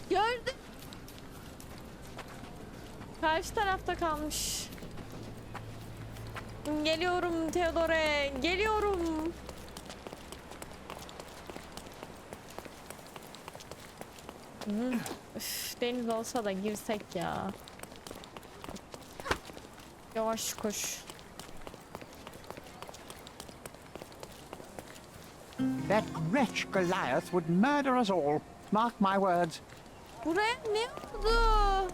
Gördüm. Karşı tarafta kalmış. Geliyorum Theodore. Geliyorum. Üf, deniz olsa da girsek ya. Yavaş koş. That wretch Goliath would murder us all. Mark my words. Buraya ne oldu?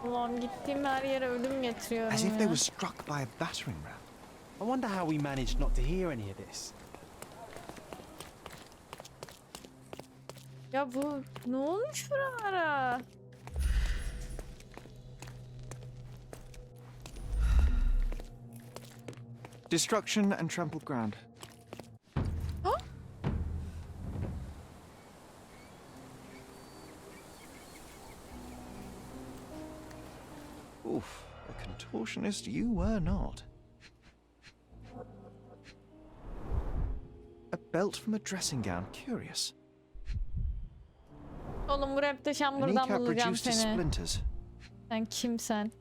Ulan gittiğim her yere ölüm getiriyorum As if they ya. were struck by a battering ram. I wonder how we managed not to hear any of this. Ya bu ne olmuş buralara? Destruction and trampled ground. Ha? Oof, a contortionist you were not. A belt from a dressing gown, curious. Oğlum bu rapte A şamburdan kneecap bulacağım reduced to seni. splinters. Sen kimsen?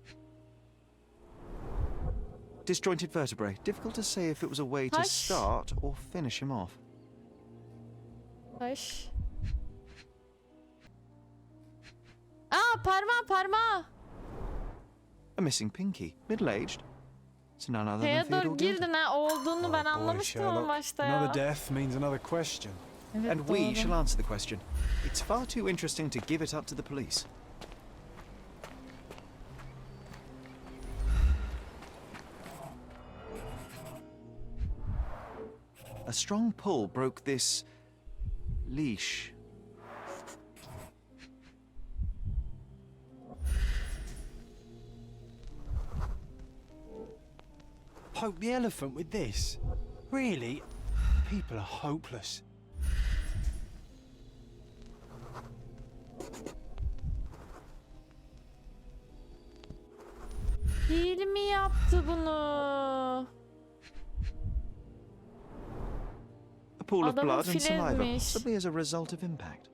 Disjointed vertebrae. Difficult to say if it was a way to Hush. start or finish him off. Taş. Aa parmağı. A missing pinky, middle-aged. So none other than Theodore Theodore Gilder. girdin ha olduğunu ben Oh boy, anlamıştım ama Sherlock. başta ya. Another death means another question. Evet, And we doğru. shall answer the question. It's far too interesting to give it up to the police. A strong pull broke this leash. Poke the elephant with this? Really? People are hopeless. Biri mi yaptı bunu? A pool of Adamın blood and saliva, filezmiş. possibly as a result of impact.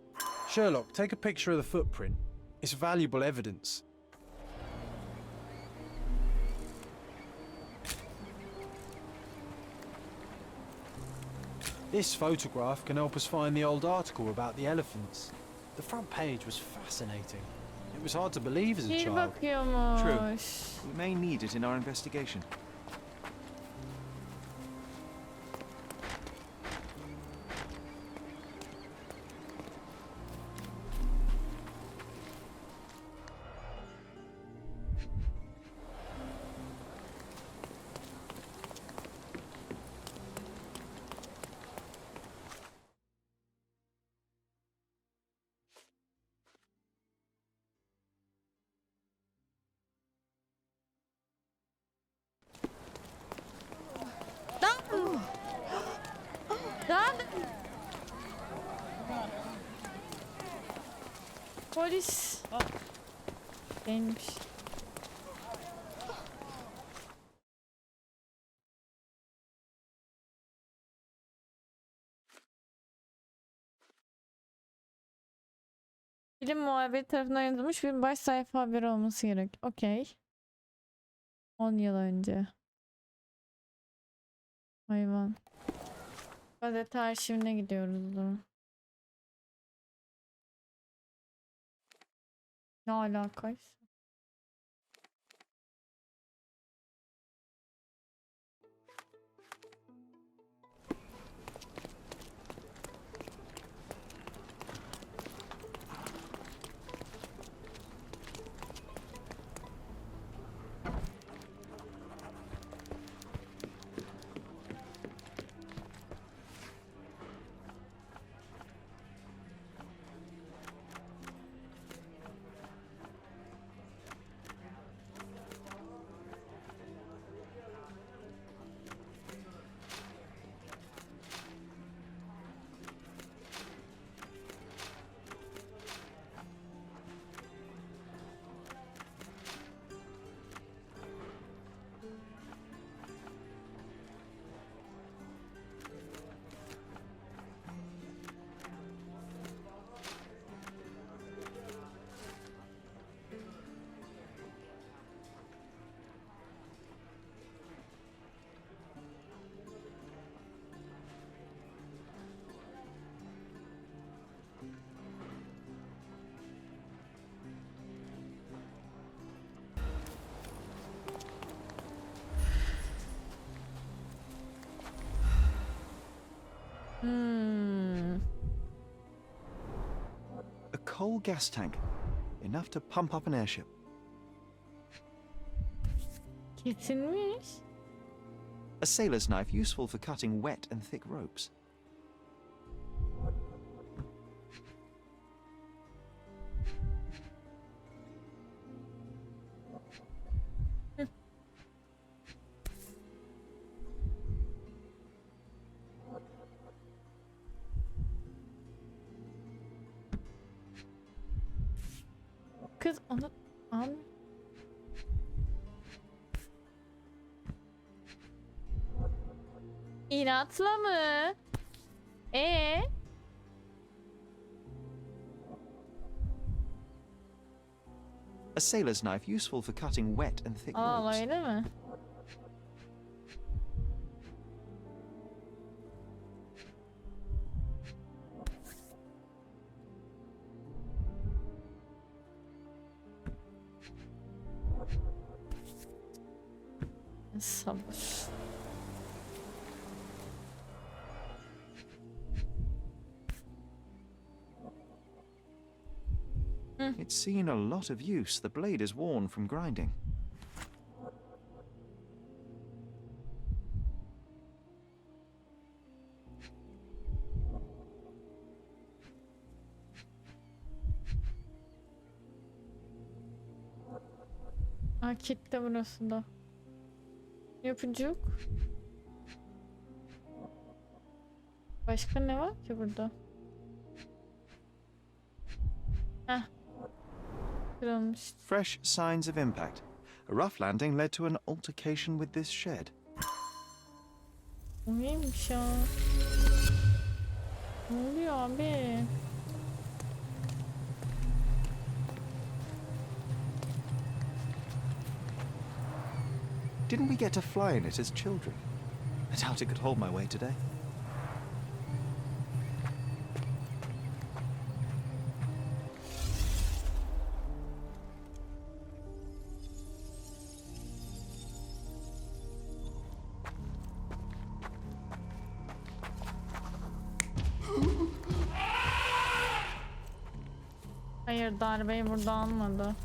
Sherlock, take a picture of the footprint. It's valuable evidence. This photograph can help us find the old article about the elephants. The front page was fascinating. It was hard to believe as a Biri child. bakıyormuş. We may need it in our investigation. Lan! Polis. Değilmiş. Bilim muhabiri tarafından yazılmış bir baş sayfa haberi olması gerek. Okey. 10 yıl önce. Hayvan. Gazete arşivine gidiyoruz. Ne alakaysa. A coal gas tank, enough to pump up an airship. Kesilmiş. A sailor's knife, useful for cutting wet and thick ropes. Kız onu al. İnatla mı? A sailor's knife, useful for cutting wet and thick Aa ropes. öyle mi? Sabır. It's seen a lot of use. The blade is worn from grinding. Aa kilitli burası da. Yapıcık. Başka ne var ki burada? Heh. Kırılmış. Fresh signs of impact. A rough landing led to an altercation with this shed. O neymiş ya? Ne oluyor abi? Didn't we get to fly in it as children? I doubt it could hold my weight today. Hayır, darbeyi burada almadı.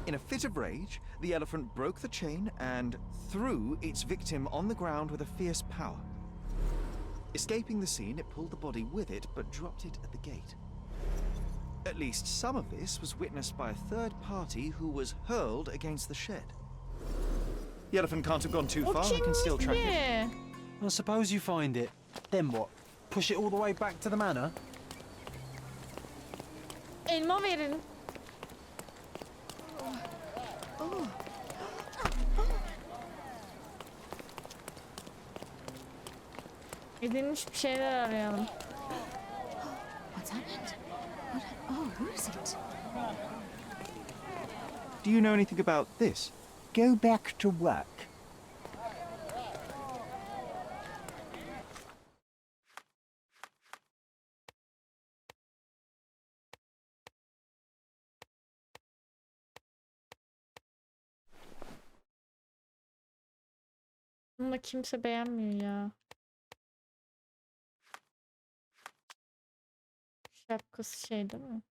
In a fit of rage, the elephant broke the chain and threw its victim on the ground with a fierce power. Escaping the scene, it pulled the body with it, but dropped it at the gate. At least some of this was witnessed by a third party who was hurled against the shed. The elephant can't have gone too O far, I can still track it. kimdi? Well, suppose you find it. Then what? Push it all the way back to the manor? Elma verin. Edilmiş bir şeyler arayalım. What's happened? Who is it? Do you know anything about this? Go back to work. Bunu da kimse beğenmiyor ya. Şapkası şey değil mi?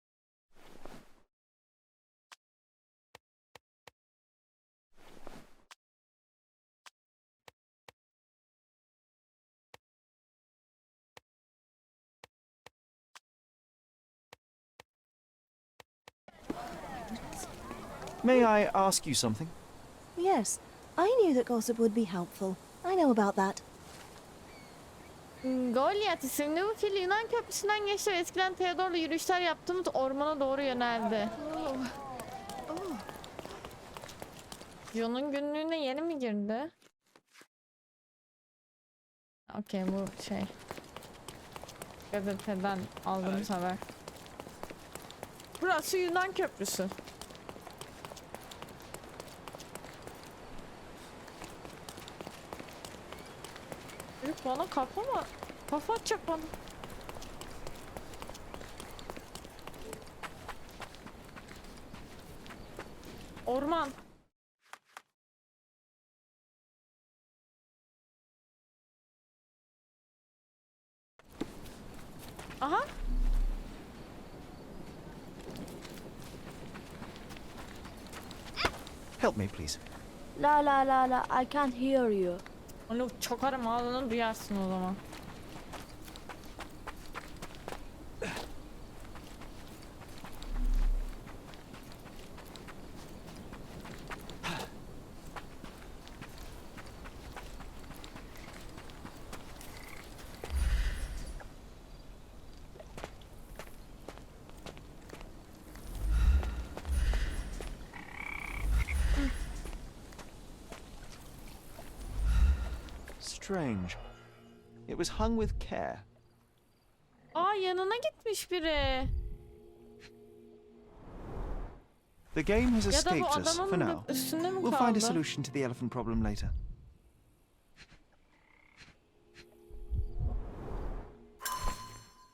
May I ask you something? Yes, I knew that gossip would be helpful. I know about that. Goliath isimli bu fil Yunan köprüsünden geçti ve eskiden Theodor'la yürüyüşler yaptığımız ormana doğru yöneldi. John'un günlüğüne yeni mi girdi? Okey, bu şey. Gazeteden aldığımız haber. Burası Yunan köprüsü. Çocuk bana kafa mı? Kafa atacak bana. Orman. Aha. Help me, please. La la la la, I can't hear you. Onu çokarım ağzını duyarsın o zaman. Strange. It was hung with care. Aa, yanına gitmiş biri. The game has Ya da escaped bu us for adamın now. üstünde mi We'll find a kaldı? solution to the elephant problem later.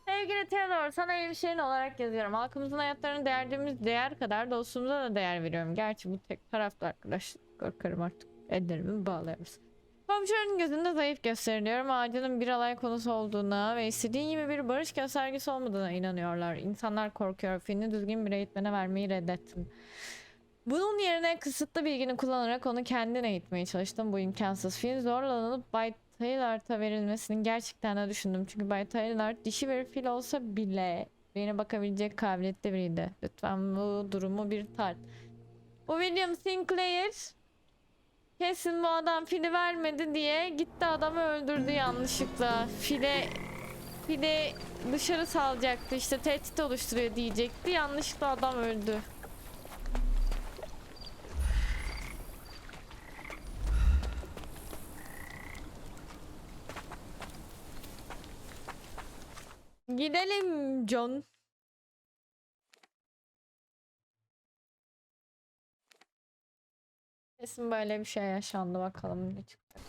Sevgili Theodore, sana iyi bir şeyin olarak yazıyorum. Halkımızın hayatlarına verdiğimiz değer kadar dostumuza da değer veriyorum. Gerçi bu tek taraflı arkadaşlık, korkarım artık ellerimi bağlayarız. Komşuların gözünde zayıf gösteriliyorum. Ağacının bir alay konusu olduğuna ve istediğin gibi bir barış göstergesi olmadığına inanıyorlar. İnsanlar korkuyor. Filmi düzgün bir eğitmene vermeyi reddettim. Bunun yerine kısıtlı bilgini kullanarak onu kendin eğitmeye çalıştım. Bu imkansız. Film zorlanıp Bay Taylor'a verilmesini gerçekten de düşündüm. Çünkü Bay Taylor dişi bir fil olsa bile beni bakabilecek kabiliyette biriydi. Lütfen bu durumu bir tart. Bu William Sinclair kesin bu adam fili vermedi diye gitti adamı öldürdü yanlışlıkla. Fili dışarı salacaktı, işte tehdit oluşturuyor diyecekti. Yanlışlıkla adam öldü. Gidelim John. Kesin böyle bir şey yaşandı, bakalım ne çıktı.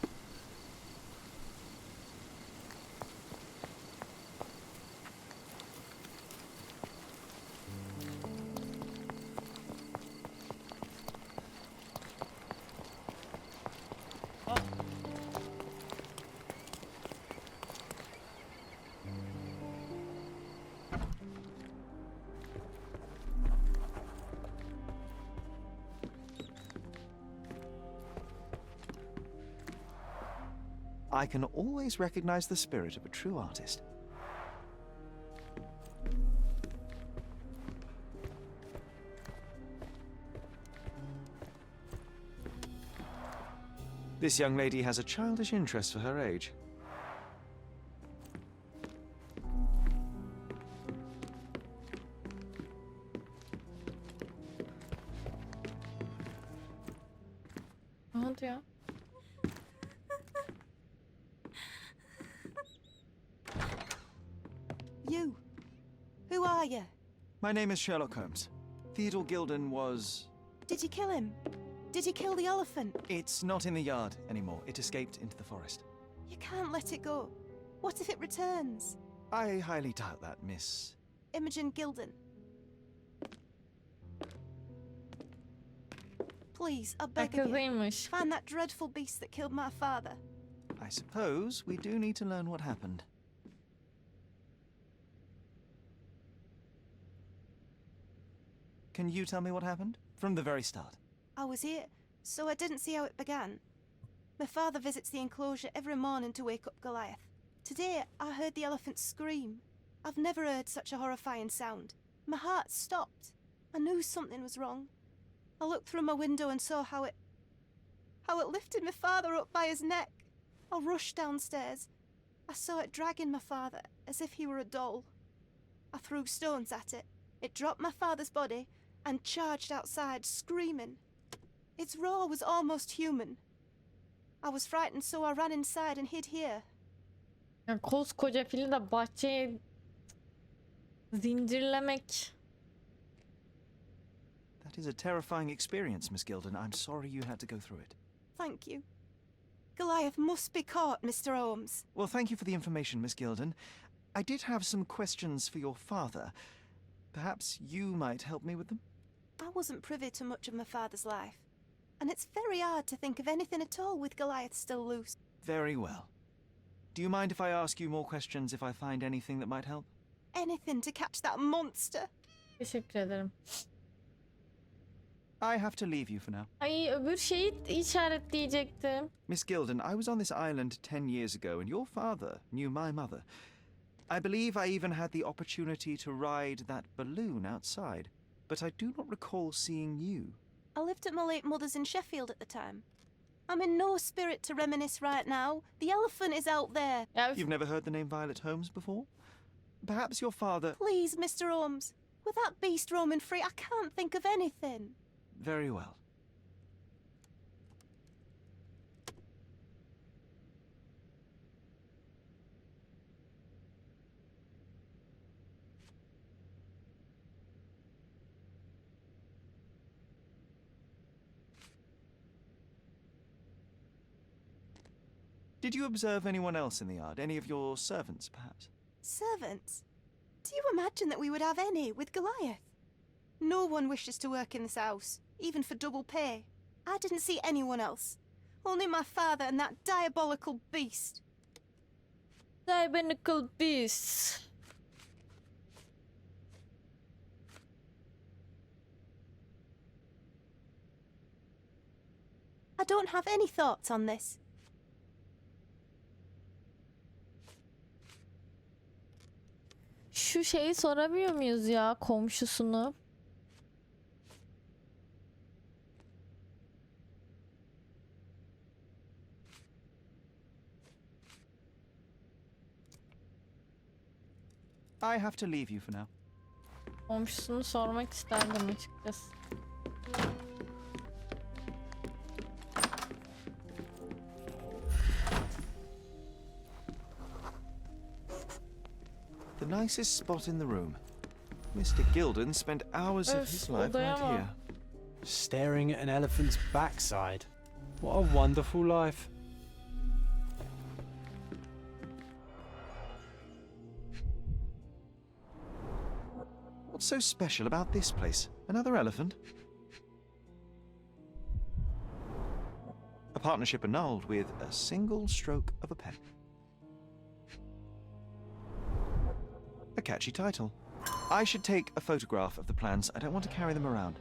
I can always recognize the spirit of a true artist. This young lady has a childish interest for her age. Ne oldu ya? You. Who are you? My name is Sherlock Holmes. Theodore Gilden was... Did you kill him? Did you kill the elephant? It's not in the yard anymore. It escaped into the forest. You can't let it go. What if it returns? I highly doubt that, Miss... Imogen Gilden. Please, I beg of you, Kızıymış. find that dreadful beast that killed my father. I suppose we do need to learn what happened. Can you tell me what happened? From the very start. I was here, so I didn't see how it began. My father visits the enclosure every morning to wake up Goliath. Today, I heard the elephant scream. I've never heard such a horrifying sound. My heart stopped. I knew something was wrong. I looked through my window and saw how it lifted my father up by his neck. I rushed downstairs. I saw it dragging my father as if he were a doll. I threw stones at it. It dropped my father's body and charged outside, screaming. Its roar was almost human. I was frightened, so I ran inside and hid here. Yani koskoca fili de bahçeye zincirlemek. That is a terrifying experience, Miss Gilden. I'm sorry you had to go through it. Thank you. Goliath must be caught, Mr. Holmes. Well, thank you for the information, Miss Gilden. I did have some questions for your father. Perhaps you might help me with them? I wasn't privy to much of my father's life, and it's very hard to think of anything at all with Goliath still loose. Very well. Do you mind if I ask you more questions if I find anything that might help? Anything to catch that monster. Teşekkür ederim. I have to leave you for now. Ay öbür şeyi işaretleyecektim. Miss Gilden, I was on this island 10 years ago, and your father knew my mother. I believe I even had the opportunity to ride that balloon outside, but I do not recall seeing you. I lived at my late mother's in Sheffield at the time. I'm in no spirit to reminisce right now. The elephant is out there. Ya, You've never heard the name Violet Holmes before? Perhaps your father... Please, Mr. Holmes. With that beast roaming free, I can't think of anything. Very well. Did you observe anyone else in the yard? Any of your servants, perhaps? Servants? Do you imagine that we would have any with Goliath? No one wishes to work in this house, even for double pay. I didn't see anyone else. Only my father and that diabolical beast. Diabolical beast. I don't have any thoughts on this. Şu şeyi soramıyor muyuz ya, komşusunu? I have to leave you for now. Komşusunu sormak isterdim açıkçası. The nicest spot in the room. Mr. Gilden spent hours of his life right here. Staring at an elephant's backside. What a wonderful life. What's so special about this place? Another elephant? A partnership annulled with a single stroke of a pen. A catchy title. I should take a photograph of the plans. I don't want to carry them around.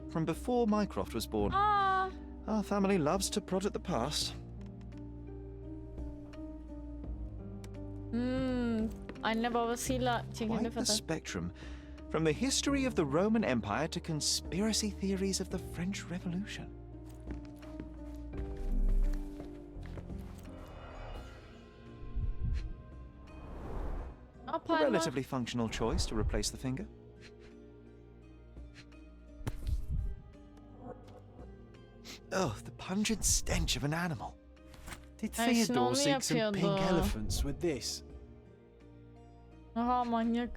From before Mycroft was born. Aa, Our family loves to prod at the past. anne babasıyla çekildi Quite the fotoğraf. spectrum. From the history of the Roman Empire to conspiracy theories of the French Revolution. Aa, A parmağı. relatively functional choice to replace the finger. Oh, the pungent stench of an animal. Did Ay, şimdi Theodore onu seek some pink yapıyordu. elephants with this? Aha, manyak.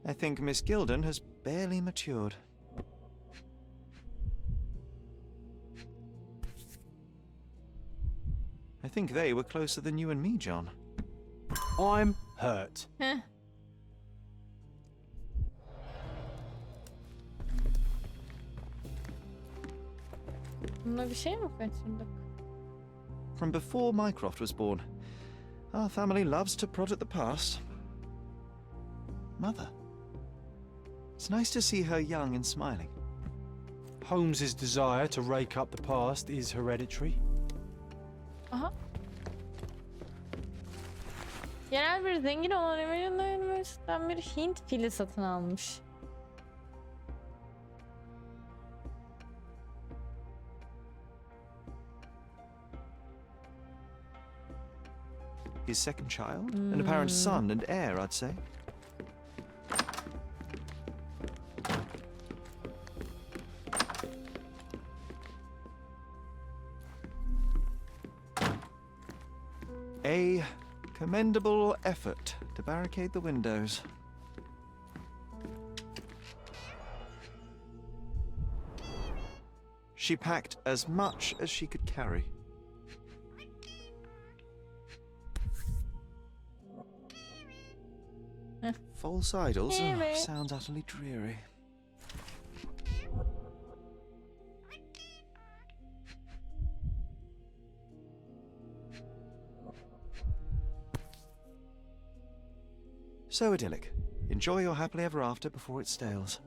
I think Miss Gilden has barely matured. I think they were closer than you and me, John. I'm hurt. Heh. Bunda bir şey mi kaçırdık? From before Mycroft was born. Our family loves to prod at the past. Mother. It's nice to see her young and smiling. Holmes's desire to rake up the past is hereditary. Aha. Yerel bir zengin olan Amerikan üniversiteden bir Hint fili satın almış. His second child? An apparent son and heir, I'd say. A commendable effort to barricade the windows. She packed as much as she could carry. False idols? Evet. Sounds utterly dreary. So idyllic. Enjoy your happily ever after before it stales.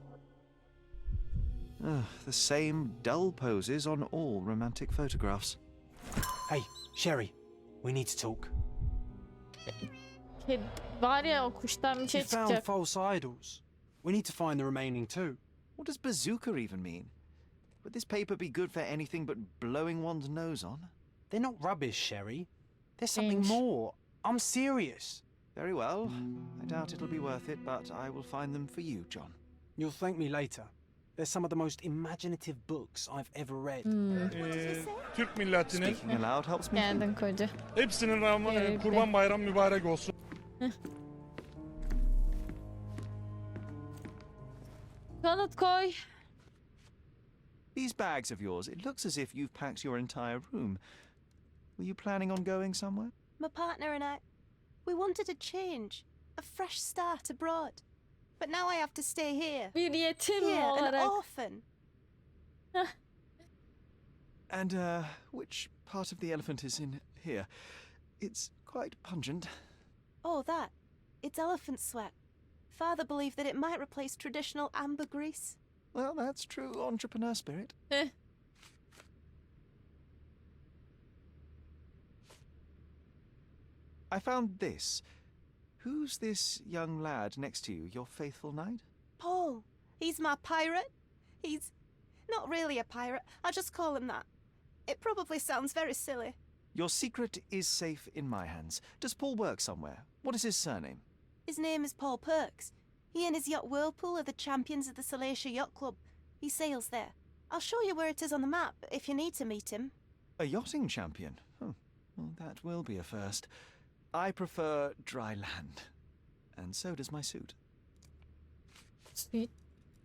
The same dull poses on all romantic photographs. Hey, Sherry, we need to talk. Var ya, o kuştan bir şey You found çıkacak. false idols. We need to find the remaining two. What does bazooka even mean? Would this paper be good for anything but blowing one's nose on? They're not rubbish, Sherry. There's something Thanks. more. I'm serious. Very well. I doubt it'll be worth it, but I will find them for you, John. You'll thank me later. They're some of the most imaginative books I've ever read. Türk milletinin Speaking aloud helps me think. Geldin koca. hepsinin Evet. Kurban Bayramı mübarek olsun. Kanıt koy. These bags of yours, it looks as if you've packed your entire room. Were you planning on going somewhere? My partner and I, we wanted a change, a fresh start abroad. But now I have to stay here. Bir yetim Here, an olarak. orphan. And, which part of the elephant is in here? It's quite pungent. Oh, that. It's elephant sweat. Father believed that it might replace traditional ambergris. Well, that's true entrepreneur spirit. Heh. I found this. Who's this young lad next to you, your faithful knight? Paul. He's my pirate. He's not really a pirate. I just call him that. It probably sounds very silly. Your secret is safe in my hands. Does Paul work somewhere? What is his surname? His name is Paul Perks. He and his yacht Whirlpool are the champions of the Salacia Yacht Club. He sails there. I'll show you where it is on the map if you need to meet him. A yachting champion? Well, that will be a first. I prefer dry land. And so does my suit. Suit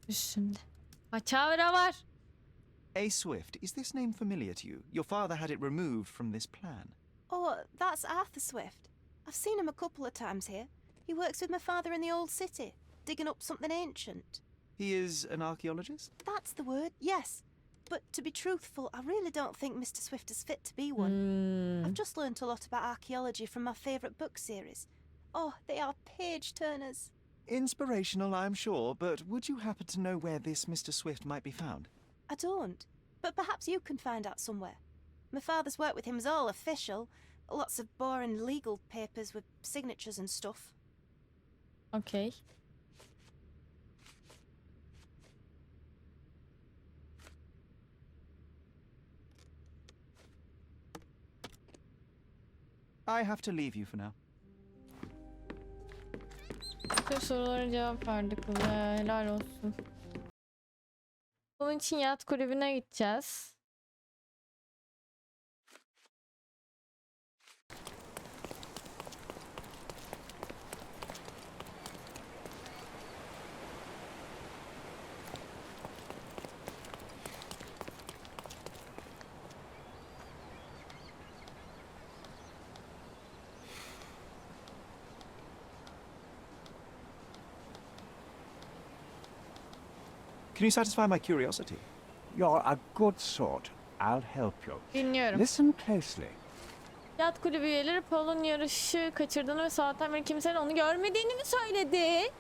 üstünde. Paçavra var. A. Swift, is this name familiar to you? Your father had it removed from this plan. Oh, that's Arthur Swift. I've seen him a couple of times here. He works with my father in the old city, digging up something ancient. He is an archaeologist? That's the word, yes. But to be truthful, I really don't think Mr. Swift is fit to be one. I've just learnt a lot about archaeology from my favourite book series. Oh, they are page-turners. Inspirational, I'm sure, but would you happen to know where this Mr. Swift might be found? I don't, but perhaps you can find out somewhere. My father's work with him is all official. Lots of boring legal papers with signatures and stuff. Okay. I have to leave you for now. Tüm sorulara cevap verdik kıza. Helal olsun. Bunun için yat kulübüne gideceğiz. Can you satisfy my curiosity? You're a good sort. I'll help you. Dinliyorum. Listen closely. Yat kulübü üyeleri Paul'un yarışı kaçırdığını ve sabahtan beri kimsenin onu görmediğini mi söyledi?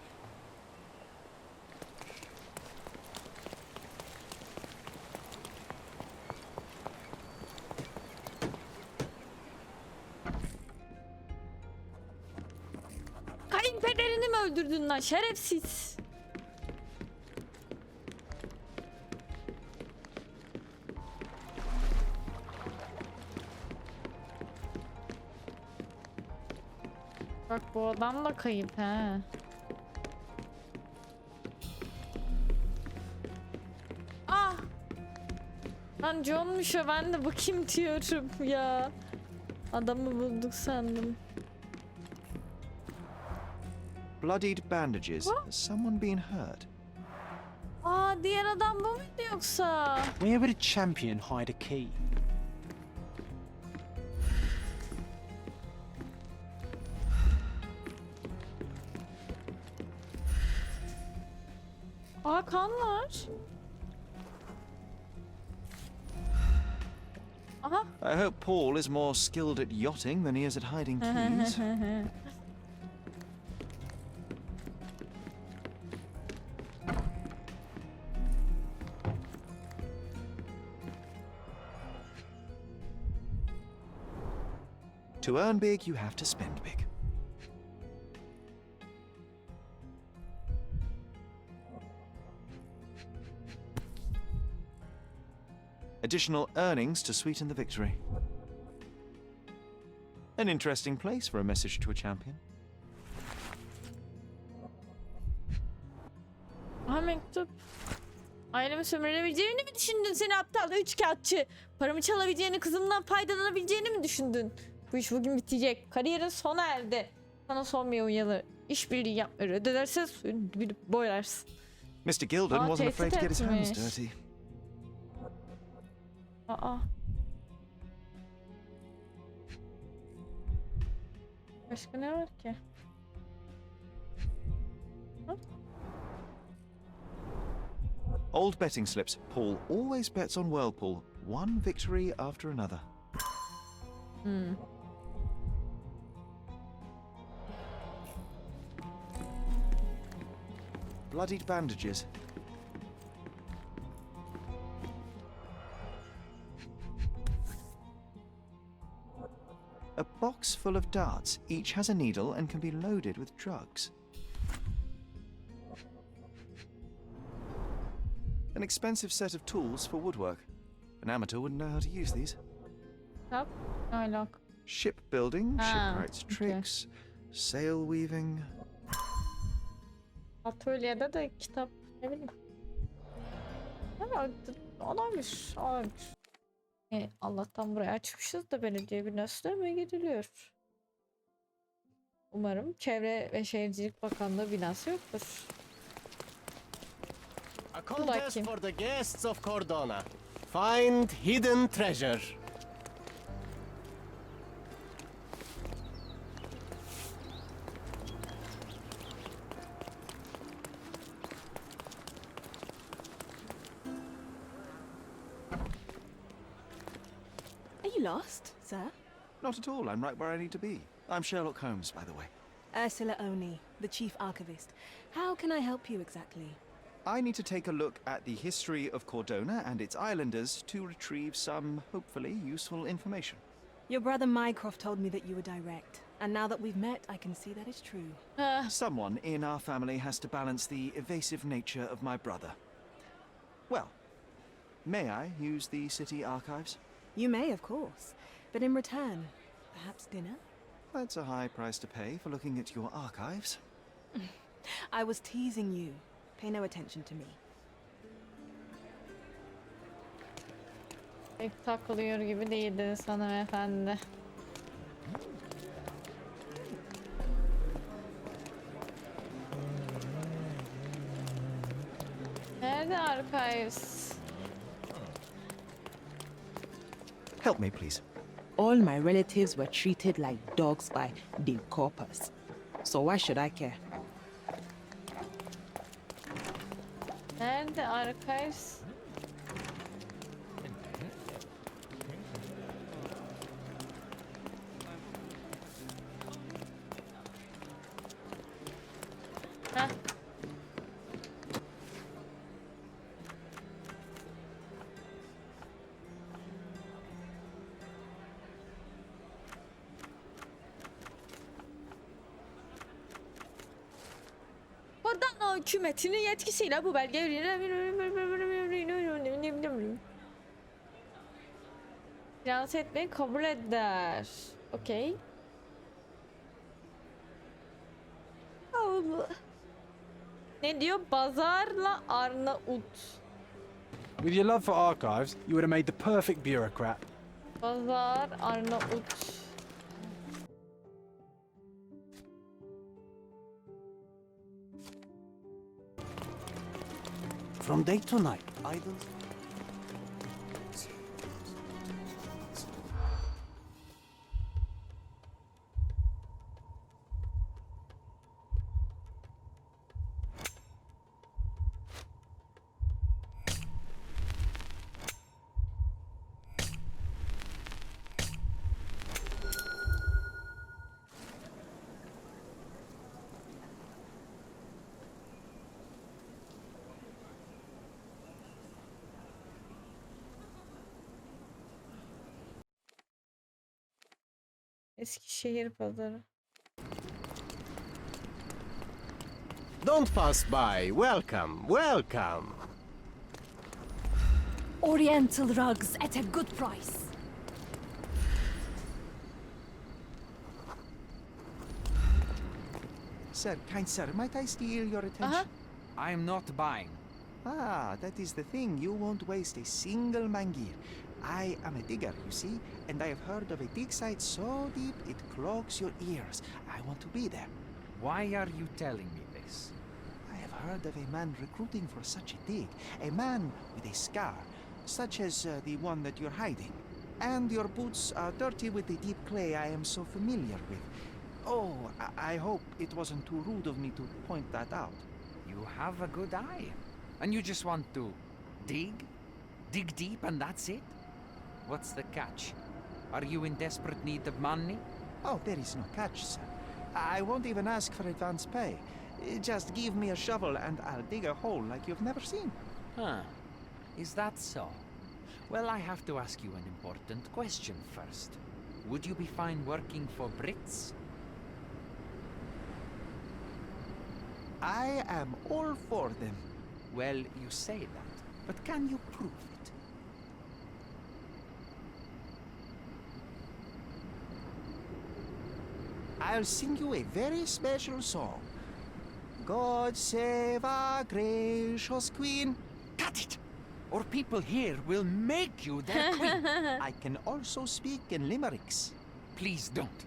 Köpeklerini mi öldürdün lan şerefsiz? Bak bu adam da kayıp he. Ah! Lan John'muş o, ben de bakayım diyorum ya. Adamı bulduk sandım. Bloodied bandages. Has someone been hurt? Aa, diğer adam bu muydu yoksa? Where would a champion hide a key? Aa, kan var. Aha. I hope Paul is more skilled at yachting than he is at hiding keys. To earn big, you have to spend big. Additional earnings to sweeten the victory. An interesting place for a message to a champion. Aha, mektup. Ailemi sömürebileceğini mi düşündün seni aptal üçkağıtçı? Paramı çalabileceğini, kızımdan faydalanabileceğini mi düşündün? Bu iş bugün bitecek. Kariyerin sona erdi. Sana son bir uyarı. İşbirliği yapmayı reddedersen bir boylarsın. Mr. Gilden Aa, wasn't afraid to get his hands tehdit dirty. Aa. Başka ne var ki? Old betting slips. Paul always bets on Whirlpool. One victory after another. Bloodied bandages. A box full of darts. Each has a needle and can be loaded with drugs. An expensive set of tools for woodwork. An amateur wouldn't know how to use these. Kitap. Ne alaka? Shipbuilding, Ah, shipwrights okay. tricks, sail weaving. Atölyede de kitap, ne bileyim. Evet, olabilir, olabilir. Allah'tan buraya açmışız da belediye binası mı gidiliyor? Umarım Çevre ve Şehircilik Bakanlığı binası yoktur. A contest bakayım. for the guests of Cordona. Find hidden treasure. Are you lost, sir? Not at all, I'm right where I need to be. I'm Sherlock Holmes, by the way. Ursula Oni, the chief archivist. How can I help you exactly? I need to take a look at the history of Cordona and its islanders to retrieve some, hopefully, useful information. Your brother Mycroft told me that you were direct, and now that we've met, I can see that is true. Someone in our family has to balance the evasive nature of my brother. Well, may I use the city archives? You may, of course, but in return, perhaps dinner? That's a high price to pay for looking at your archives. I was teasing you. Pay no attention to me. Pek takılıyor gibi değildiniz hanımefendi. Nerede archives? Help me, please. All my relatives were treated like dogs by the corpus. So why should I care? Nerede archives? Heh. hükümetinin yetkisiyle bu belge finanse etmeyi kabul eder. Okey. Ne diyor? Bazarla Arnavut. With your love for archives, you would have made the perfect bureaucrat. Bazar Arnavut. From day to night, idle. Eskişehir pazarı. Don't pass by. Welcome, welcome. Oriental rugs at a good price. Sir, kind sir, might I steal your attention? I am not buying. Ah, that is the thing. You won't waste a single mangir. I am a digger, you see, and I have heard of a dig site so deep it clogs your ears. I want to be there. Why are you telling me this? I have heard of a man recruiting for such a dig. A man with a scar, such as the one that you're hiding. And your boots are dirty with the deep clay I am so familiar with. Oh, I hope it wasn't too rude of me to point that out. You have a good eye. And you just want to dig? Dig deep and that's it? What's the catch? Are you in desperate need of money? Oh, there is no catch, sir. I won't even ask for advance pay. Just give me a shovel and I'll dig a hole like you've never seen. Huh. Is that so? Well, I have to ask you an important question first. Would you be fine working for Brits? I am all for them. Well, you say that, but can you prove it? I'll sing you a very special song. God save our gracious queen. Cut it! Or people here will make you their queen. I can also speak in limericks. Please don't.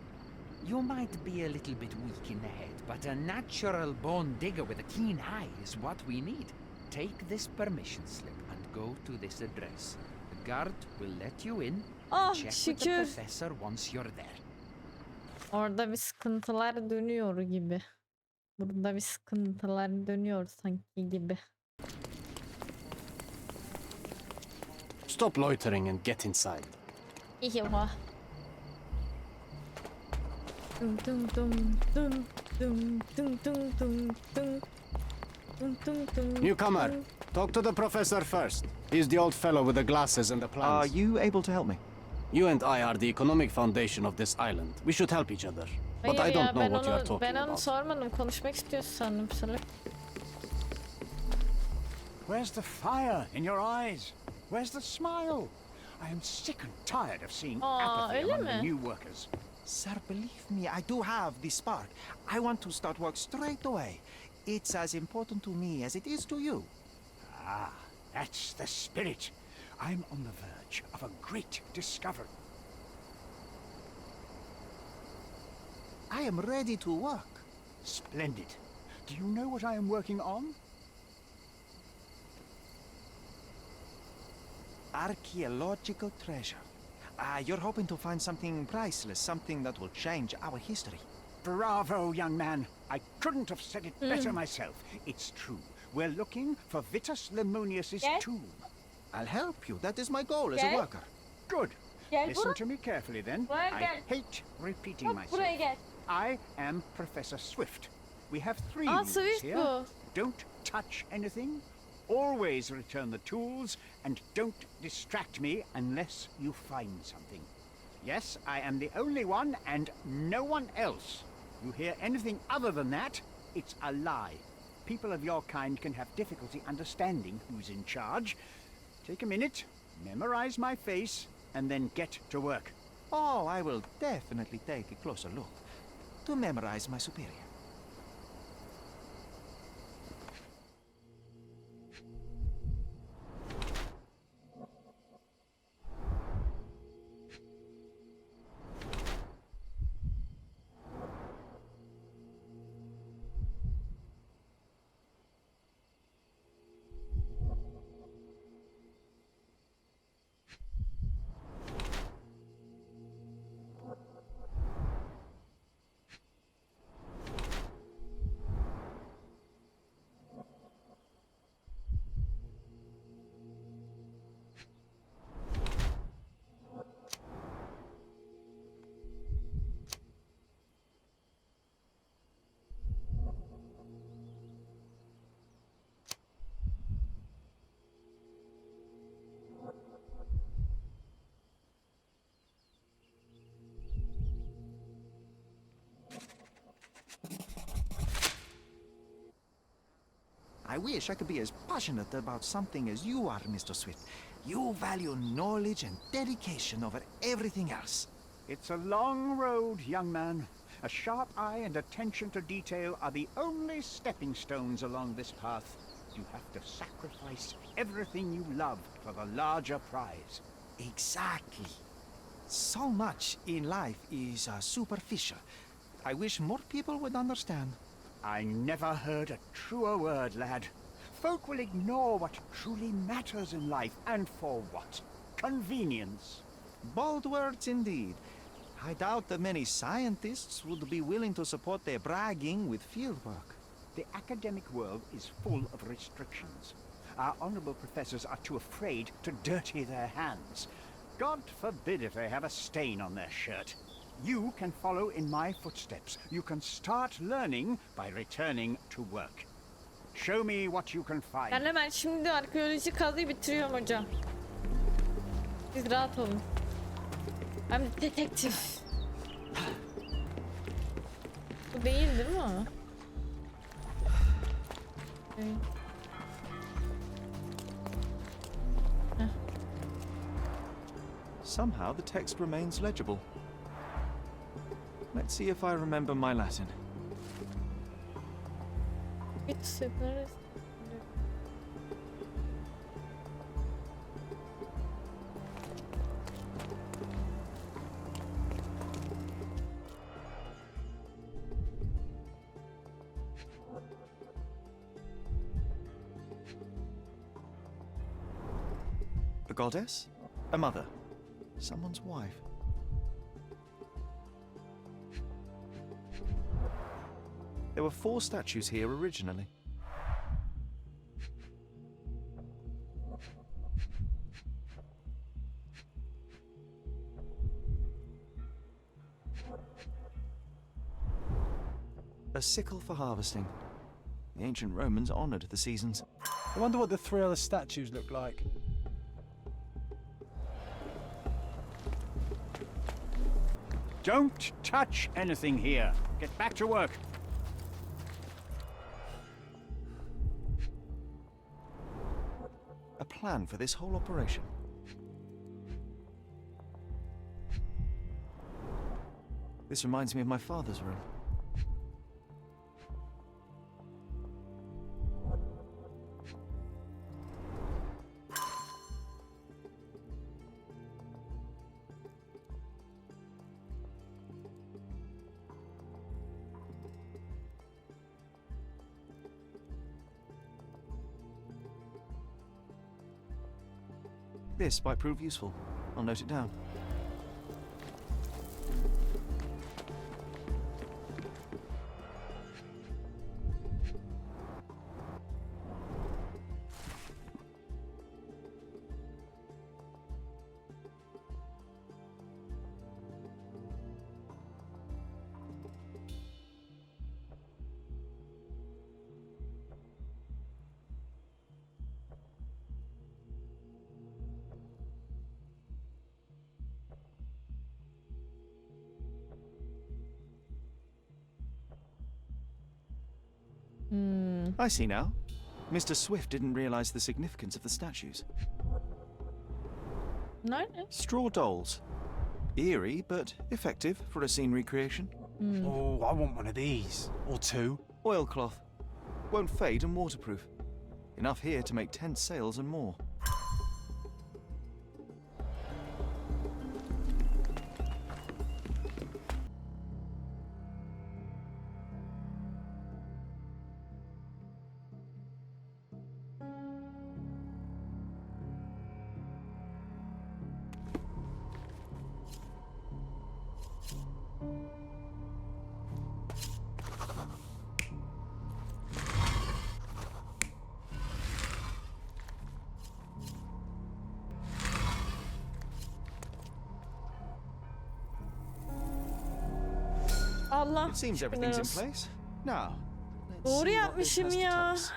You might be a little bit weak in the head, but a natural born digger with a keen eye is what we need. Take this permission slip and go to this address. The guard will let you in. Ah, Check with the şükür. professor once you're there. Orada bir sıkıntılar dönüyor gibi. Burada bir sıkıntılar dönüyor sanki gibi. Stop loitering and get inside. İyi va. Dum dum dum dum dum dum dum dum dum. Dum dum dum. Newcomer, talk to the professor first. He's the old fellow with the glasses and the plans. Are you able to help me? You and I are the economic foundation of this island. We should help each other. But Hayır I don't ya, know what you are talking ben onu about. sormadım. Konuşmak istiyorsun sandım salak. Where's the fire in your eyes? Where's the smile? I am sick and tired of seeing apathy öyle among the mi? new workers. Sir, believe me, I do have the spark. I want to start work straight away. It's as important to me as it is to you. Ah, that's the spirit. I'm on the verge of a great discovery. I am ready to work. Splendid. Do you know what I am working on? Archaeological treasure. You're hoping to find something priceless, something that will change our history. Bravo, young man. I couldn't have said it better myself. It's true. We're looking for Vitus Lemonius's Gel. tomb. I'll help you. That is my goal as a Gel. worker. Good. Gel Listen buraya. to me carefully then. Buraya I gel. hate repeating Bak myself. buraya gel. I am Professor Swift. We have 3 Aa, rules Swift here. bu. Don't touch anything. Always return the tools, and don't distract me unless you find something. Yes, I am the only one, and no one else. You hear anything other than that, it's a lie. people of your kind can have difficulty understanding who's in charge. Take a minute, memorize my face, and then get to work. Oh, I will definitely take a closer look to memorize my superior. I wish I could be as passionate about something as you are, Mr. Swift. You value knowledge and dedication over everything else. It's a long road, young man. A sharp eye and attention to detail are the only stepping stones along this path. You have to sacrifice everything you love for the larger prize. Exactly. So much in life is superficial. I wish more people would understand. I never heard a truer word, lad. Folk will ignore what truly matters in life, and for what? Convenience. Bold words indeed. I doubt that many scientists would be willing to support their bragging with fieldwork. The academic world is full of restrictions. Our honorable professors are too afraid to dirty their hands. God forbid if they have a stain on their shirt. You can follow in my footsteps. You can start learning by returning to work. Show me what you can find. Ben hemen şimdi arkeoloji kazıyı bitiriyorum hocam. Siz rahat olun. I'm the detective. Bu değil değil mi o? Evet. Somehow the text remains legible. Let's see if I remember my Latin. Hiç sınırız. A goddess? A mother? Someone's wife? There were 4 statues here originally. A sickle for harvesting. The ancient Romans honored the seasons. I wonder what the 3 other statues look like. Don't touch anything here. Get back to work. A plan for this whole operation. This reminds me of my father's room. This might prove useful. I'll note it down. I see now. Mr. Swift didn't realize the significance of the statues. Nerede? Straw dolls. Eerie, but effective for a scene recreation. Oh, I want one of these. Or two. Oilcloth. Won't fade and waterproof. Enough here to make 10 sails and more. Allah. It seems şükürler everything's in olsun. place. Now, let's Doğru see what this yapmışım has to ya. tell us.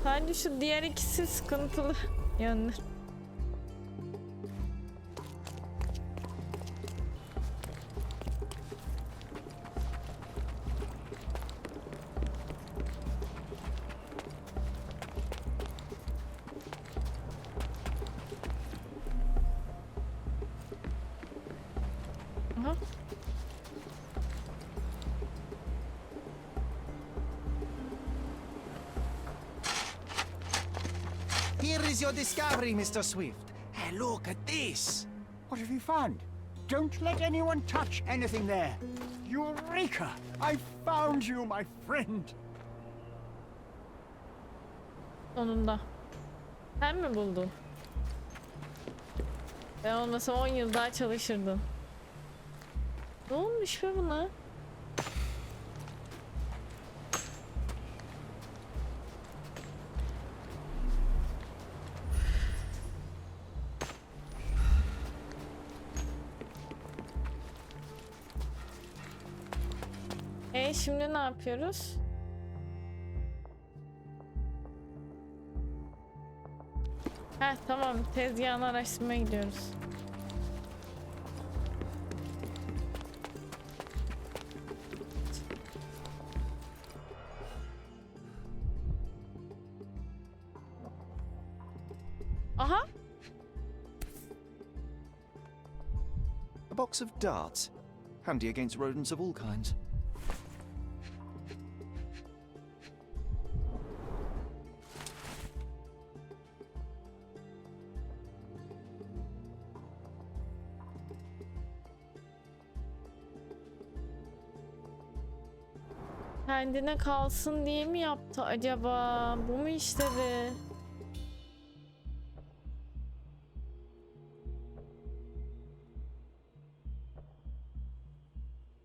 Sadece şu diğer ikisi sıkıntılı yönler. Aha. Here is your discovery, Mr. Swift. Hey, look at this. What have you found? Don't let anyone touch anything there. Eureka! I found you, my friend. Sonunda. Sen mi buldun? Ben olmasam 10 yıl daha çalışırdım. Ne olmuş be buna? Şimdi ne yapıyoruz? Heh, tamam, tezgahını araştırmaya gidiyoruz. Aha. A box of darts. Handy against rodents of all kinds. Kendine kalsın diye mi yaptı acaba? Bu mu işlevi?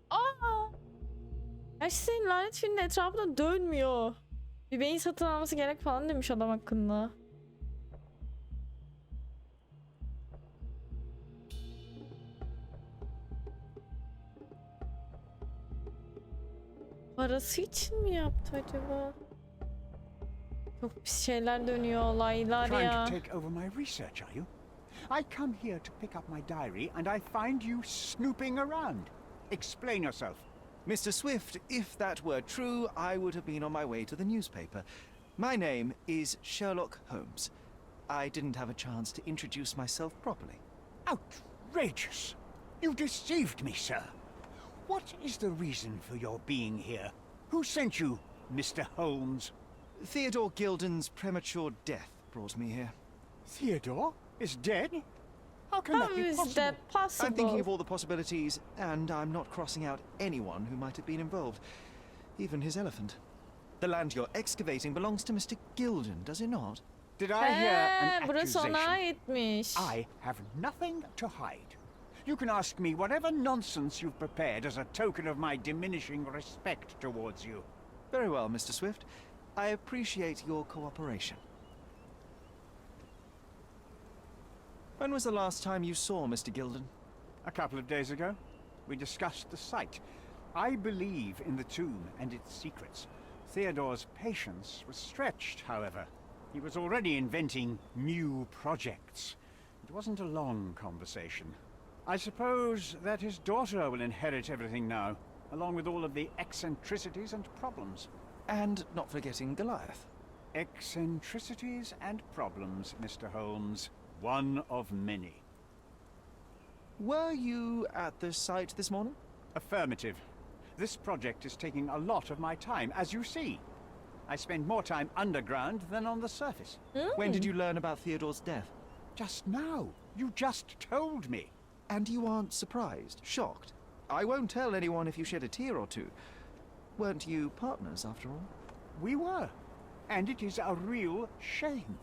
Aa! Her şey lanet filmin etrafında dönmüyor. Bir beyin satın alması gerek falan demiş adam hakkında. Parası için mi yaptı acaba? Çok pis şeyler dönüyor, olaylar Trying ya. to take over my research, are you? I come here to pick up my diary and I find you snooping around. Explain yourself. Mr. Swift, if that were true, I would have been on my way to the newspaper. My name is Sherlock Holmes. I didn't have a chance to introduce myself properly. Outrageous! You deceived me, sir. What is the reason for your being here? Who sent you, Mr. Holmes? Theodore Gilden's premature death brought me here. Theodore is dead? How can that How be is possible? that possible? I'm thinking of all the possibilities, and I'm not crossing out anyone who might have been involved. Even his elephant. The land you're excavating belongs to Mr. Gilden, does it not? Did I hear an burası ona accusation? aitmiş. I have nothing to hide. You can ask me whatever nonsense you've prepared as a token of my diminishing respect towards you. Very well, Mr. Swift. I appreciate your cooperation. When was the last time you saw Mr. Gilden? A couple of days ago, we discussed the site. I believe in the tomb and its secrets. Theodore's patience was stretched, however. He was already inventing new projects. It wasn't a long conversation. I suppose that his daughter will inherit everything now, along with all of the eccentricities and problems. And not forgetting Goliath. Eccentricities and problems, Mr. Holmes. One of many. Were you at the site this morning? Affirmative. This project is taking a lot of my time, as you see. I spend more time underground than on the surface. When did you learn about Theodore's death? Just now. You just told me. And you aren't surprised, shocked? I won't tell anyone if you shed a tear or two. Weren't you partners, after all? We were. And it is a real shame.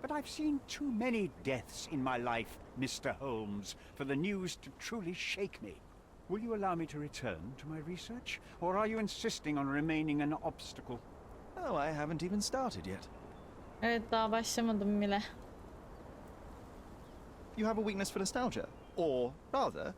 But I've seen too many deaths in my life, Mr. Holmes, for the news to truly shake me. Will you allow me to return to my research? Or are you insisting on remaining an obstacle? Oh, I haven't even started yet. Evet, daha başlamadım bile. You have a weakness for nostalgia? Or, rather,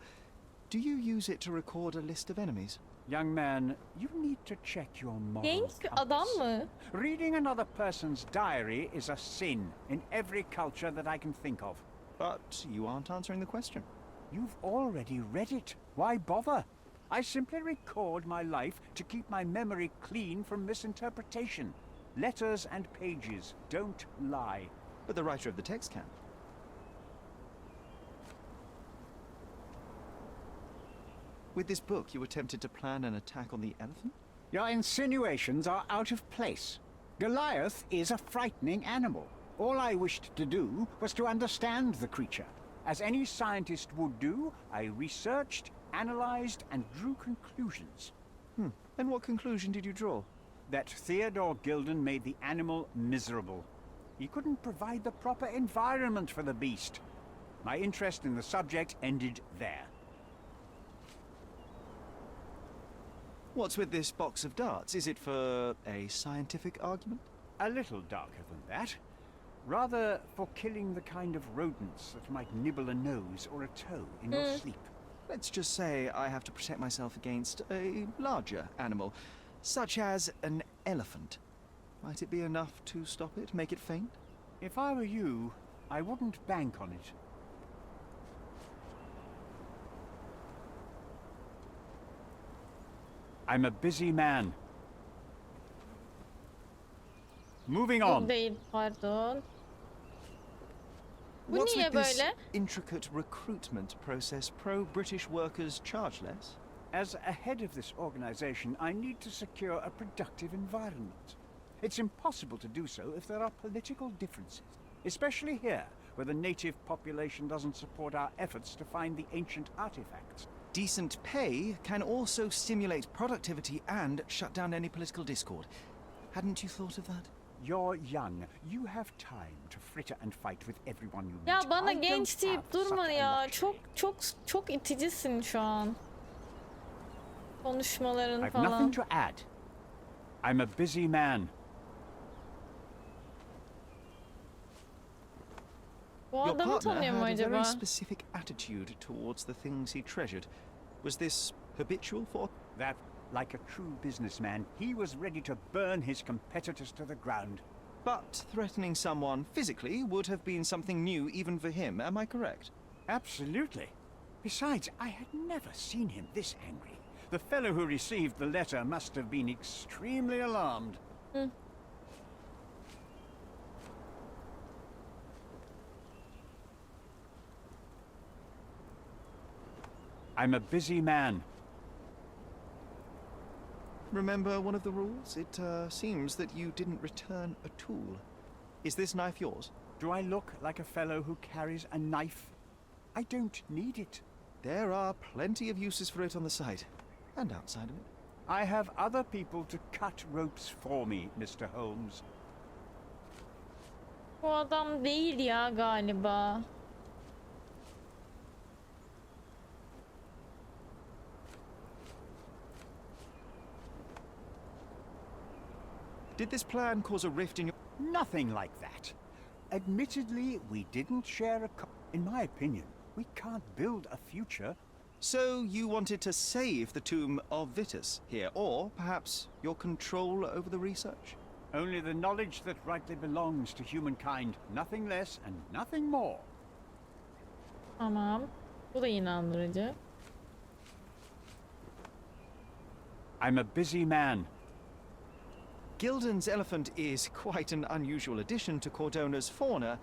do you use it to record a list of enemies? Young man, you need to check your moral Genç bir adam compass. mı? Reading another person's diary is a sin in every culture that I can think of. But you aren't answering the question. You've already read it. Why bother? I simply record my life to keep my memory clean from misinterpretation. Letters and pages don't lie. But the writer of the text can. With this book, you attempted to plan an attack on the elephant? Your insinuations are out of place. Goliath is a frightening animal. All I wished to do was to understand the creature. As any scientist would do, I researched, analyzed, and drew conclusions. And what conclusion did you draw? That Theodore Gilden made the animal miserable. He couldn't provide the proper environment for the beast. My interest in the subject ended there. What's with this box of darts? Is it for a scientific argument? A little darker than that. Rather for killing the kind of rodents that might nibble a nose or a toe in your sleep. Let's just say I have to protect myself against a larger animal, such as an elephant. Might it be enough to stop it, make it faint? If I were you, I wouldn't bank on it. I'm a busy man. Moving Bu on. değil, pardon. Bu What's niye with this böyle? intricate recruitment process pro-British workers charge less? As a head of this organization, I need to secure a productive environment. It's impossible to do so if there are political differences, especially here, where the native population doesn't support our efforts to find the ancient artifacts. Decent pay can also stimulate productivity and shut down any political discord. Hadn't you thought of that? You're young. You have time to fritter and fight with everyone you meet. Ya bana I don't genç deyip have such durma a ya. luxury. Çok iticisin şu an. Konuşmaların I've falan. nothing to add. I'm a busy man. Bu Your adamı partner tanıyor mu had a acaba? very specific attitude towards the things he treasured. Was this habitual for... That, like a true businessman, he was ready to burn his competitors to the ground. But threatening someone physically would have been something new even for him, am I correct? Absolutely. Besides, I had never seen him this angry. The fellow who received the letter must have been extremely alarmed. I'm a busy man. Remember one of the rules? It seems that you didn't return a tool. Is this knife yours? Do I look like a fellow who carries a knife? I don't need it. There are plenty of uses for it on the site, and outside of it. I have other people to cut ropes for me, Mr. Holmes. Bu adam değil ya galiba. Did this plan cause a rift in your... Nothing like that. Admittedly, we didn't share a In my opinion, we can't build a future. So you wanted to save the tomb of Vitus here, or perhaps your control over the research? Only the knowledge that rightly belongs to humankind, nothing less and nothing more. Tamam. Bu da inandırıcı. I'm a busy man. Gilden's elephant is quite an unusual addition to Cordona's fauna.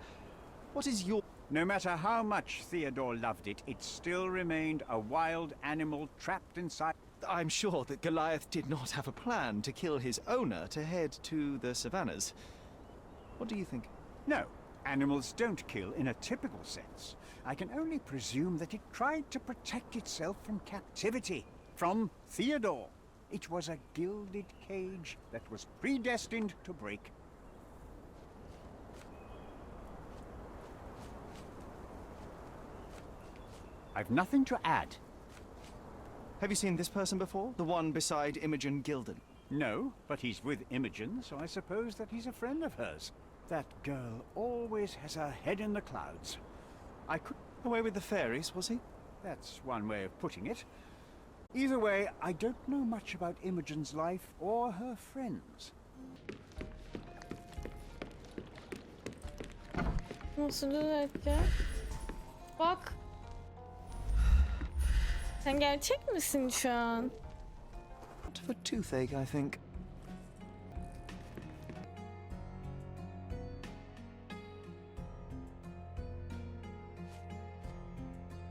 What is your... No matter how much Theodore loved it, it still remained a wild animal trapped inside. I'm sure that Goliath did not have a plan to kill his owner to head to the savannas. What do you think? No, animals don't kill in a typical sense. I can only presume that it tried to protect itself from captivity, from Theodore. It was a gilded cage that was predestined to break. I've nothing to add. Have you seen this person before? The one beside Imogen Gilden? No, but he's with Imogen, so I suppose that he's a friend of hers. That girl always has her head in the clouds. I could... Away with the fairies, was he? That's one way of putting it. Either way, I don't know much about Imogen's life or her friends. Nasıl düzelteceğim? Bak. Sen gerçek misin şu an? For toothache, I think.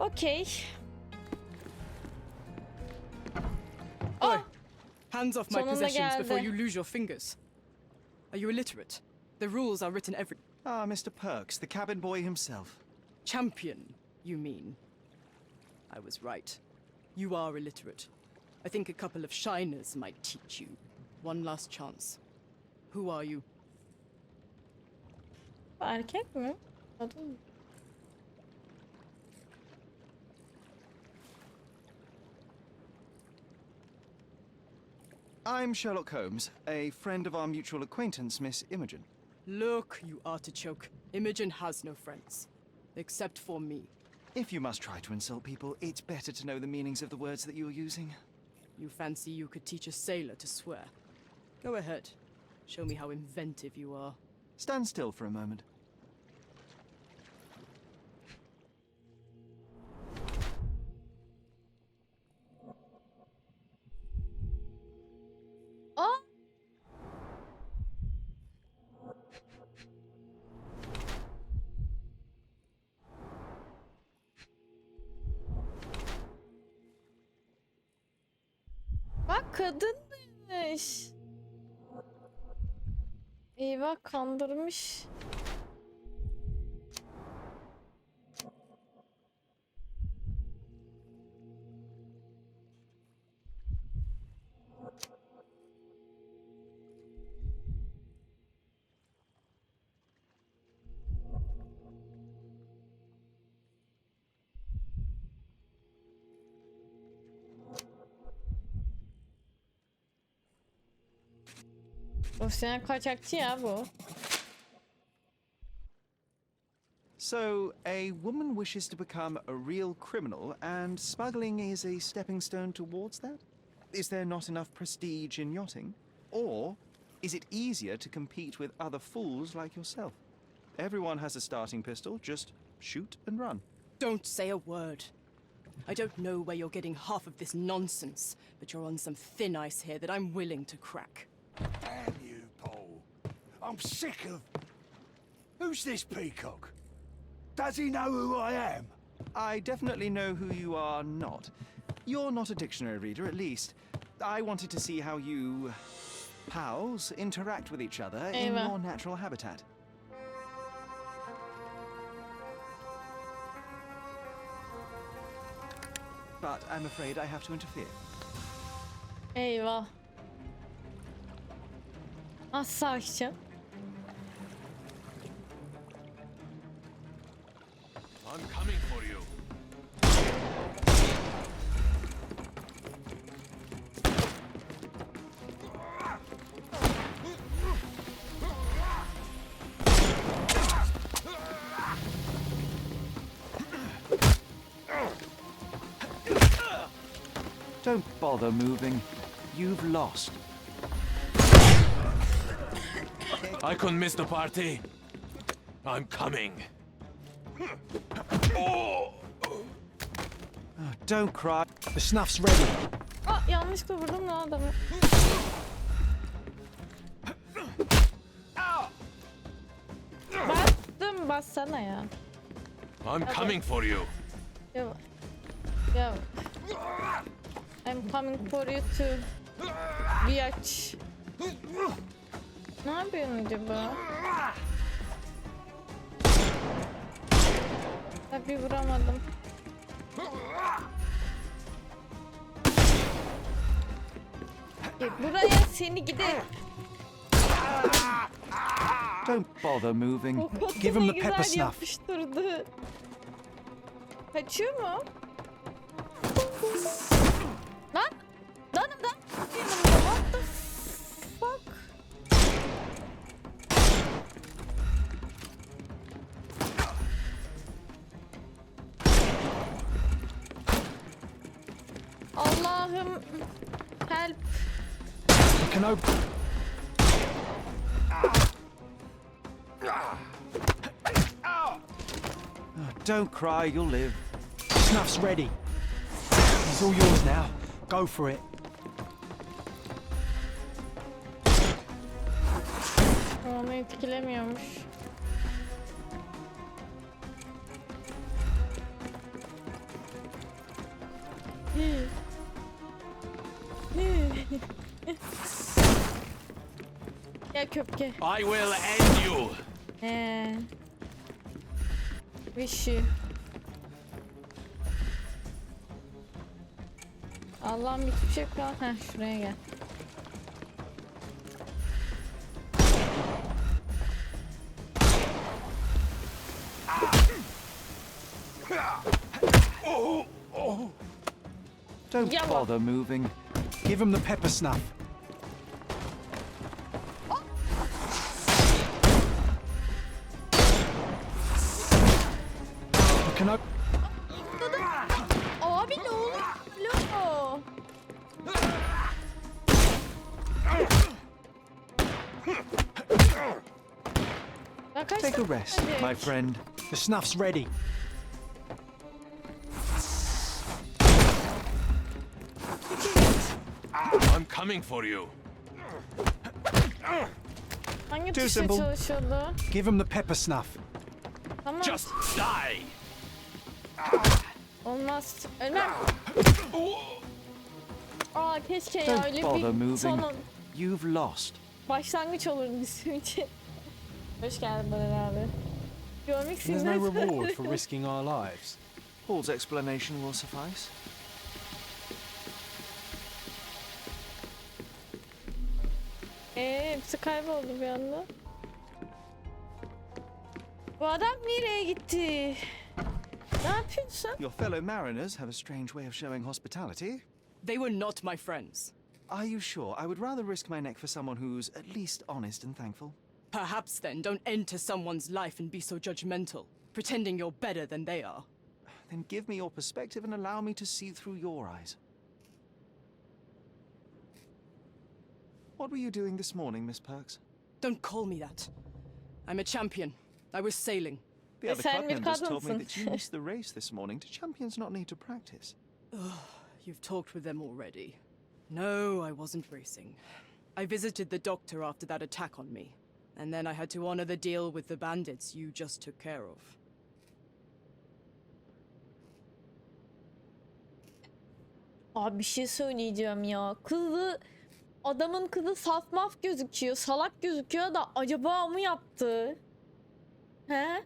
Okay. Oi! Hands off my Sonunda possessions before geldi. you lose your fingers. Are you illiterate? The rules are written every... Ah, Mr. Perks, the cabin boy himself. Champion, you mean? I was right. You are illiterate. I think a couple of shiners might teach you. One last chance. Who are you? Erkek mi? Kadın mı? I'm Sherlock Holmes, a friend of our mutual acquaintance, Miss Imogen. Look, you artichoke. Imogen has no friends. Except for me. If you must try to insult people, it's better to know the meanings of the words that you're using. You fancy you could teach a sailor to swear? Go ahead. Show me how inventive you are. Stand still for a moment. Aa! Bak kadınmış. Eyvah kandırmış. Profesyonel kaçakçı ya bu. So, a woman wishes to become a real criminal, and smuggling is a stepping stone towards that? Is there not enough prestige in yachting? Or is it easier to compete with other fools like yourself? Everyone has a starting pistol, just shoot and run. Don't say a word. I don't know where you're getting half of this nonsense, but you're on some thin ice here that I'm willing to crack. Damn you, Paul. I'm sick of... Who's this peacock? Does he know who I am? I definitely know who you are not. You're not a dictionary reader, at least. I wanted to see how you... pals interact with each other in Eyvah. your natural habitat. But I'm afraid I have to interfere. Eyvah. Nasıl açacağım? I'm coming for you. Don't bother moving. You've lost. I couldn't miss the party. I'm coming. Oh, don't cry. The snuff's ready. Aa yanlışlıkla vurdum lan adamı. Sen bassana ya. I'm coming for you. Ya. Ya. I'm coming for you too. Biatch. Ne yapıyorsun acaba? Tabii vuramadım. Buraya seni gide. Don't bother moving. O koku Give him ne the pepper güzel snuff. yapıştırdı. Kaçıyor mu? Lan! Lan! What the fuck? Allah'ım help. You can open. Don't cry, you'll live. Snuff's ready. It's all yours now. Go for it. Onu etkilemiyormuş. Gel köpke. I will end you. Wish you. Allah'ım hiçbir şey yok lan. Heh, şuraya gel. Don't Yeah, bother moving. Give him the pepper snuff. You can open. Abi ne oluyor? Ya kaç Take a dakika rest, hadi. my friend. The snuff's ready. I'm coming for you. Hangi Too tuşla simple. çalışıyordu? Give him the pepper snuff. Tamam. Just die. Olmaz. Ölmem. Aa keşke ya Don't öyle bother bir moving. son You've lost. başlangıç olurdu bizim için. Hoş geldin Baran abi. Görmek There's no istedim. reward for risking our lives. Paul's explanation will suffice. Hepsi kayboldu bir anda. Bu adam nereye gitti? Ne yapıyorsun? Your fellow mariners have a strange way of showing hospitality. They were not my friends. Are you sure? I would rather risk my neck for someone who's at least honest and thankful. Perhaps then don't enter someone's life and be so judgmental, pretending you're better than they are. Then give me your perspective and allow me to see through your eyes. What were you doing this morning, Miss Perks? Don't call me that. I'm a champion. I was sailing. The other Sen club bir members told me kadınsın. that you missed the race this morning. Do champions not need to practice? You've talked with them already. No, I wasn't racing. I visited the doctor after that attack on me. And then I had to honor the deal with the bandits you just took care of. Abi bir şey söyleyeceğim ya. Adamın kızı saf maf gözüküyor. Salak gözüküyor da acaba mı yaptı? He?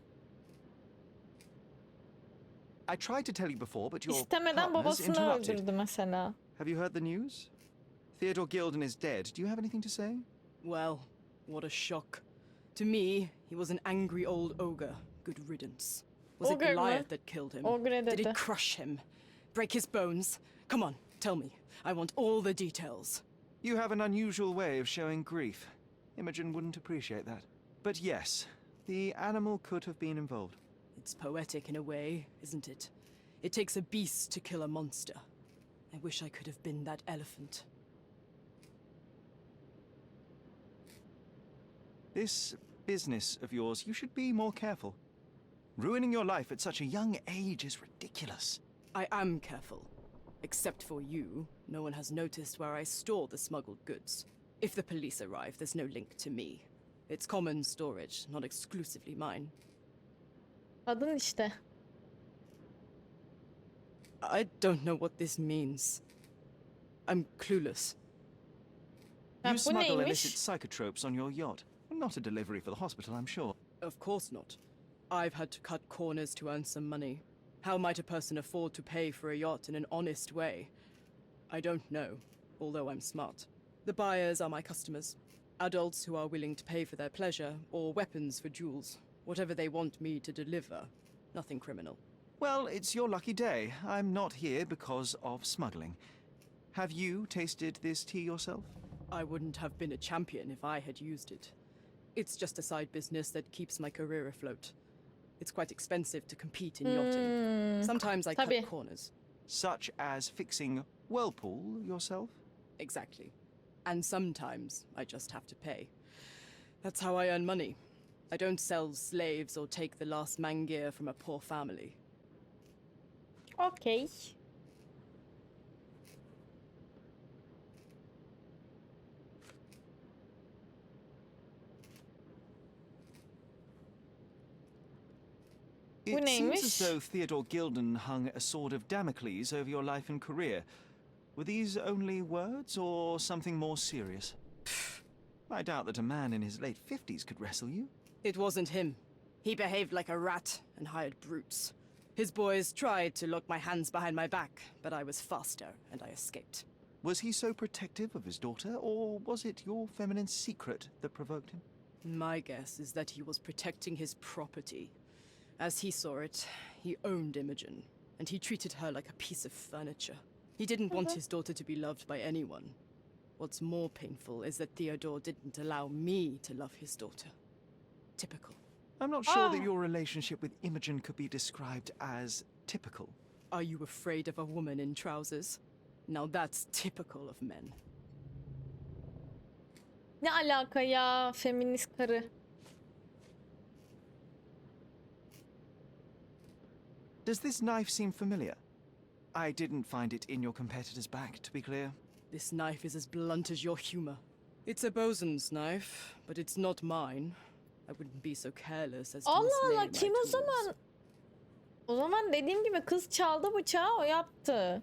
I tried to tell you before, but your İstemeden partners babasını interrupted. öldürdü mesela. Have you heard the news? Theodore Gilden is dead. Do you have anything to say? Well, what a shock. To me, he was an angry old ogre. Good riddance. Was it Ogre mı? Goliath that killed him? Ogre Did he dedi. crush him? Break his bones? Come on, tell me. I want all the details. You have an unusual way of showing grief. Imogen wouldn't appreciate that. But yes, the animal could have been involved. It's poetic in a way, isn't it? It takes a beast to kill a monster. I wish I could have been that elephant. This business of yours, you should be more careful. Ruining your life at such a young age is ridiculous. I am careful. Except for you, no one has noticed where I store the smuggled goods. If the police arrive, there's no link to me. It's common storage, not exclusively mine. Kadın işte. I don't know what this means. I'm clueless. Ha, You bu smuggle neymiş? illicit psychotropes on your yacht. Not a delivery for the hospital, I'm sure. Of course not. I've had to cut corners to earn some money. How might a person afford to pay for a yacht in an honest way? I don't know, although I'm smart. The buyers are my customers. Adults who are willing to pay for their pleasure, or weapons for jewels. Whatever they want me to deliver. Nothing criminal. Well, it's your lucky day. I'm not here because of smuggling. Have you tasted this tea yourself? I wouldn't have been a champion if I had used it. It's just a side business that keeps my career afloat. It's quite expensive to compete in yachting. Sometimes I tabii. cut corners. Such as fixing whirlpool yourself? Exactly. And sometimes I just have to pay. That's how I earn money. I don't sell slaves or take the last mangear from a poor family. Okey. It seems neymiş? as though Theodore Gilden hung a sword of Damocles over your life and career. Were these only words or something more serious? I doubt that a man in his late 50s could wrestle you. It wasn't him. He behaved like a rat and hired brutes. His boys tried to lock my hands behind my back, but I was faster and I escaped. Was he so protective of his daughter, or was it your feminine secret that provoked him? My guess is that he was protecting his property. As he saw it, he owned Imogen, and he treated her like a piece of furniture. He didn't want his daughter to be loved by anyone. What's more painful is that Theodore didn't allow me to love his daughter. Typical. I'm not sure that your relationship with Imogen could be described as typical. Are you afraid of a woman in trousers? Now that's typical of men. Ne alaka ya feminist karı? Does this knife seem familiar? I didn't find it in your competitor's bag, to be clear. This knife is as blunt as your humor. It's a bosun's knife, but it's not mine. I wouldn't be so careless as to Allah mislay Allah my kim o tools. zaman? O zaman dediğim gibi kız çaldı bıçağı o yaptı.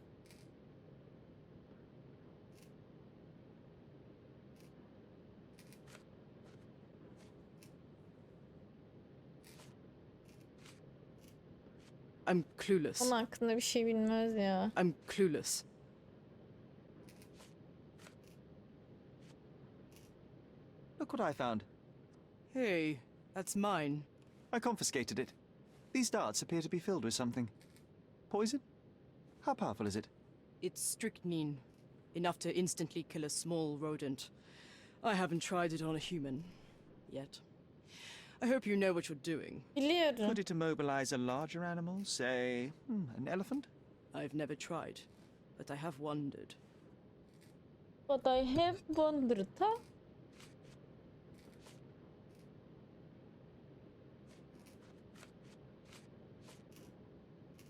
I'm clueless. Onun hakkında bir şey bilmez ya. I'm clueless. Look what I found. Hey, that's mine. I confiscated it. These darts appear to be filled with something. Poison? How powerful is it? It's strychnine, enough to instantly kill a small rodent. I haven't tried it on a human yet. I hope you know what you're doing. Biliyorum. Could it immobilize a larger animal, say, an elephant? I've never tried, but I have wondered. But I have wondered, ha?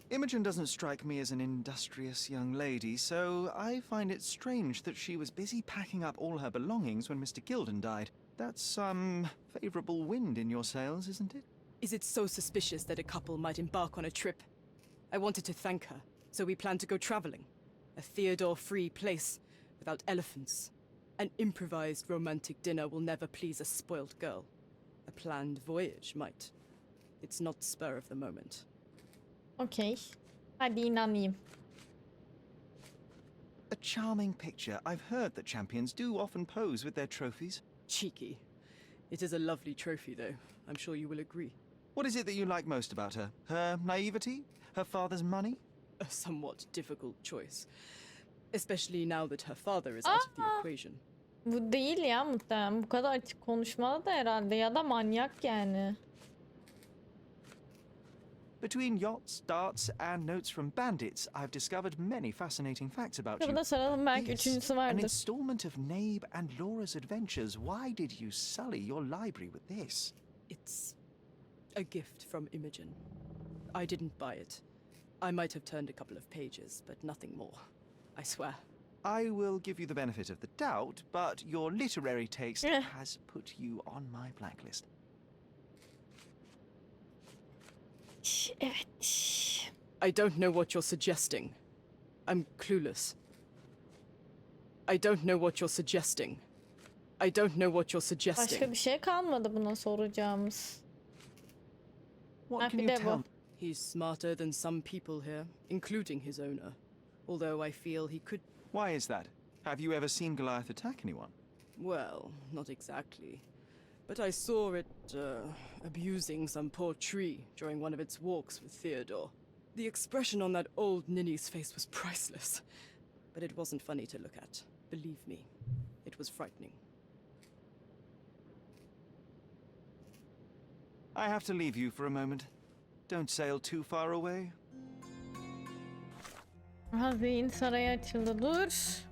Imogen doesn't strike me as an industrious young lady, so I find it strange that she was busy packing up all her belongings when Mr. Gilden died. That's some favorable wind in your sails, isn't it? Is it so suspicious that a couple might embark on a trip? I wanted to thank her, so we planned to go traveling. A Theodore-free place, without elephants. An improvised romantic dinner will never please a spoilt girl. A planned voyage might. It's not spur of the moment. Okey. Hadi inanayım. A charming picture. I've heard that champions do often pose with their trophies. Cheeky. It is a lovely trophy, though. I'm sure you will agree. What is it that you like most about her? Her naivety? Her father's money? A somewhat difficult choice. Especially now that her father is out of the equation. Bu değil ya muhtemelen. Bu kadar açık konuşmalı da herhalde ya da manyak yani. Between yachts, darts, and notes from bandits, I've discovered many fascinating facts about you. Kitabına soralım belki This, üçüncüsü an vardır. installment of Nabe and Laura's adventures. Why did you sully your library with this? It's a gift from Imogen. I didn't buy it. I might have turned a couple of pages, but nothing more. I swear. I will give you the benefit of the doubt, but your literary taste has put you on my blacklist. Evet. I don't know what you're suggesting. I'm clueless. I don't know what you're suggesting. I don't know what you're suggesting. Başka bir şey kalmadı buna soracağımız. What Ha, can bir you de tell bu. He's smarter than some people here, including his owner. Although I feel he could... Why is that? Have you ever seen Goliath attack anyone? Well, not exactly. But I saw it, abusing some poor tree during one of its walks with Theodore. The expression on that old ninny's face was priceless. But it wasn't funny to look at. Believe me, it was frightening. I have to leave you for a moment. Don't sail too far away. Aha, zihin sarayı açıldı. Dur.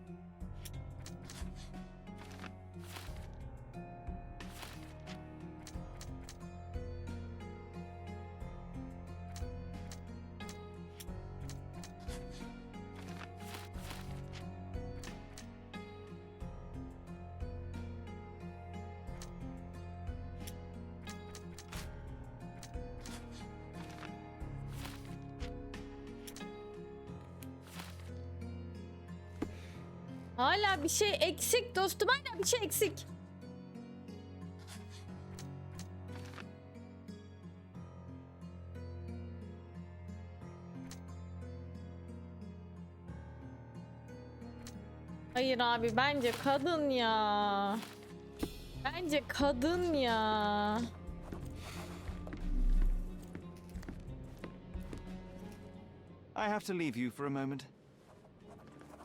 Hala bir şey eksik dostum. Hala bir şey eksik. Hayır abi, bence kadın ya. Bence kadın ya. I have to leave you for a moment.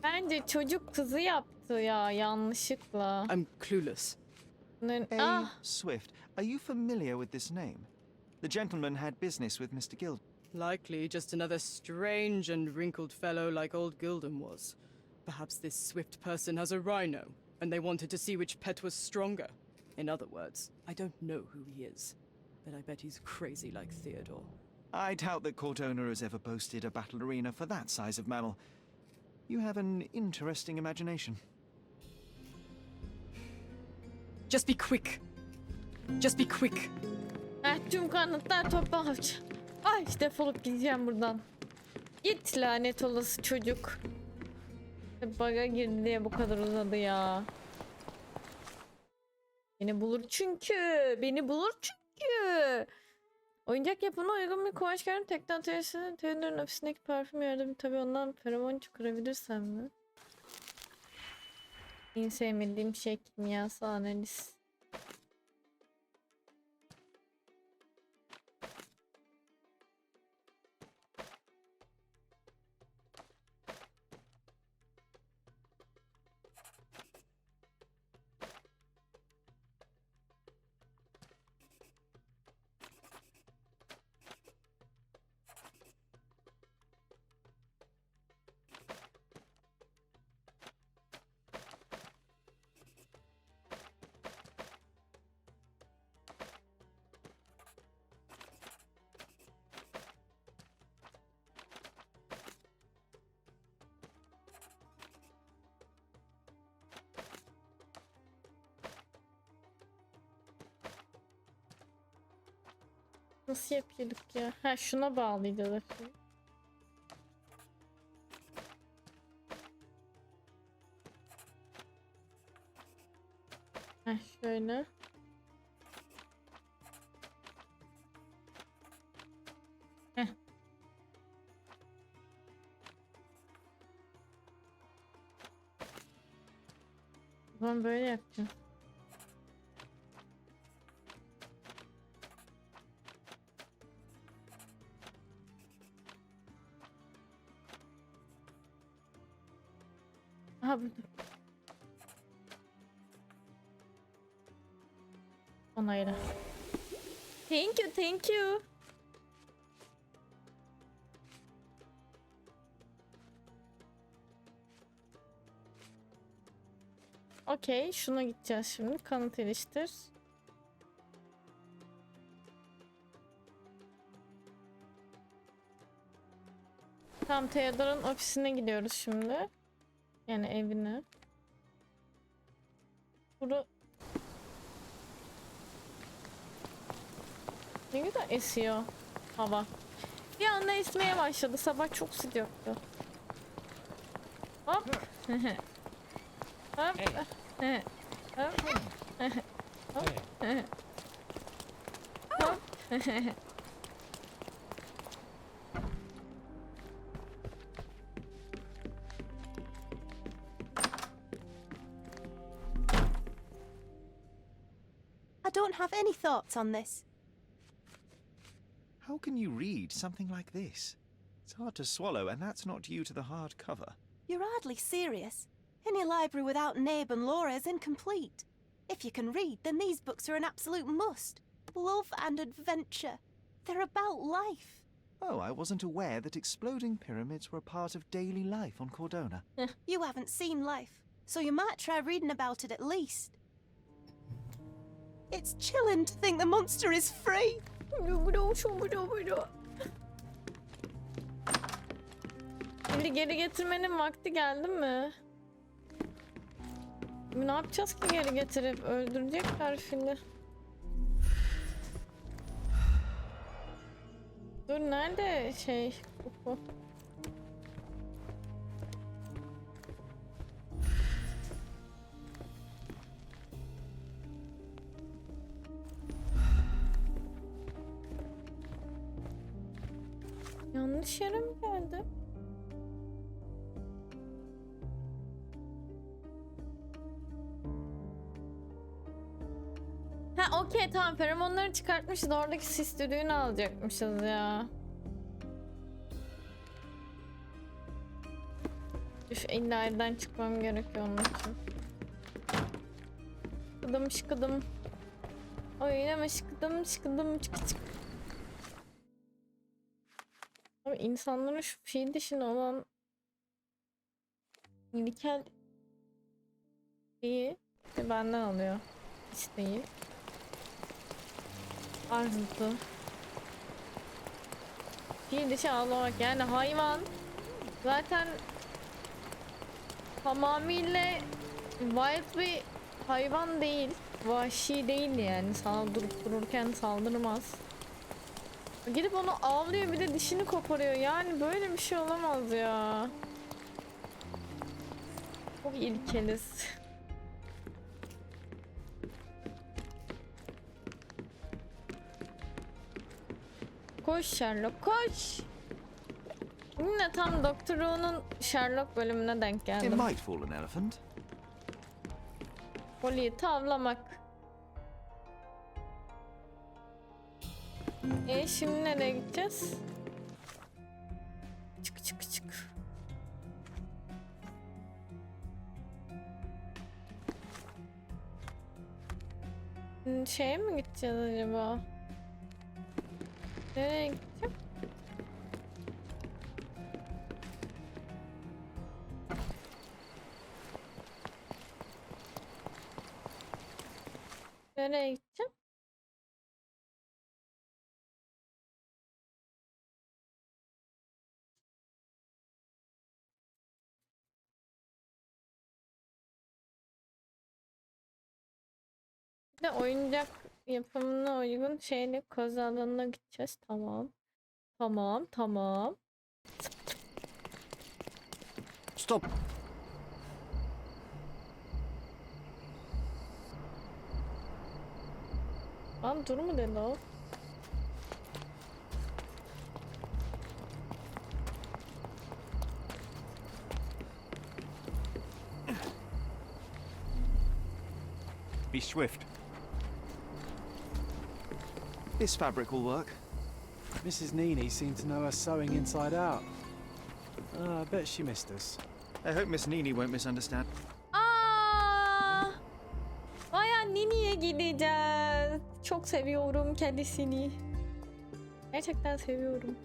Bence çocuk kızı yaptı ya yanlışlıkla. I'm clueless. A. Swift, are you familiar with this name? The gentleman had business with Mr. Gild. Likely just another strange and wrinkled fellow like old Gildem was. Perhaps this Swift person has a rhino, and they wanted to see which pet was stronger. In other words, I don't know who he is, but I bet he's crazy like Theodore. I doubt that court owner has ever boasted a battle arena for that size of mammal. You have an interesting imagination. Just be quick. Just be quick. Tüm kanıtlar toplanmış. Ay, defolup gideceğim buradan. Git lanet olası çocuk. Bug'a girdi diye bu kadar uzadı ya. Beni bulur çünkü. Beni bulur çünkü. Oyuncak yapımına uygun bir kumaş gördüm. Tekne atölyesinin Theodor'un ofisindeki parfüm yardım. Tabii ondan feromon çıkarabilirsem mi? En sevmediğim şey kimyasal analiz. Nasıl yapıyorduk ya? Ha, şuna bağlayacağız. Ha, şöyle. Heh. Ben böyle yapacağım. Aha, burada. Onayla. Thank you, thank you. Okey, şuna gideceğiz şimdi. Kanıt iliştir. Tam Theodor'un ofisine gidiyoruz şimdi. Yani evine. Burada ne güzel esiyor hava. Bir anda esmeye başladı. Sabah çok sıcaktı. Hop. Hop. Hop. Hop. I don't have any thoughts on this. How can you read something like this? It's hard to swallow, and that's not due to the hard cover. You're hardly serious. Any library without Nabe and Laura is incomplete. If you can read, then these books are an absolute must. Love and adventure. They're about life. Oh, I wasn't aware that exploding pyramids were a part of daily life on Cordona. You haven't seen life, so you might try reading about it at least. It's chilling to think the monster is free. Şimdi geri getirmenin vakti geldi mi? Ne yapacağız ki geri getirip? Öldürecekler şimdi. Dur nerede Kuku? Yanlış yere mi geldi? Ha okey tamam, feromonları çıkartmışız, oradaki sis düdüğünü alacakmışız ya. Üf, illa evden çıkmam gerekiyor onun için. Şıkıdım şıkıdım. Oynama şıkıdım şıkıdım çık çık. Abi insanların şu fil dişine olan ilkel şeyi benden alıyor. İsteği. Arzusu. Fil dişi ağlamak yani hayvan. Zaten tamamıyla wild bir hayvan değil. Vahşi değil yani. Sana durup dururken saldırmaz. Gidip onu avlıyor, bir de dişini koparıyor. Yani böyle bir şey olamaz ya. Çok ilkeliz. Koş Sherlock koş. Yine tam Doktor Who'nun Sherlock bölümüne denk It geldim. might fall an elephant. Poliyi tavlamak. Şimdi nereye gideceğiz? Çık çık çık. Şeye mi gideceğiz acaba? Nereye gideceğim? Nereye gideceğim? Bir de oyuncak yapımına uygun şeyle koz alanına gideceğiz. Tamam. Tamam, tamam. Stop. Lan dur mu dedi o? Be swift. This fabric will work. Mrs. Nini seemed to know her sewing inside out. I bet she missed us. I hope Miss Nini won't misunderstand. Aa! Baya Nini'ye gideceğiz. Çok seviyorum kendisini. Gerçekten seviyorum.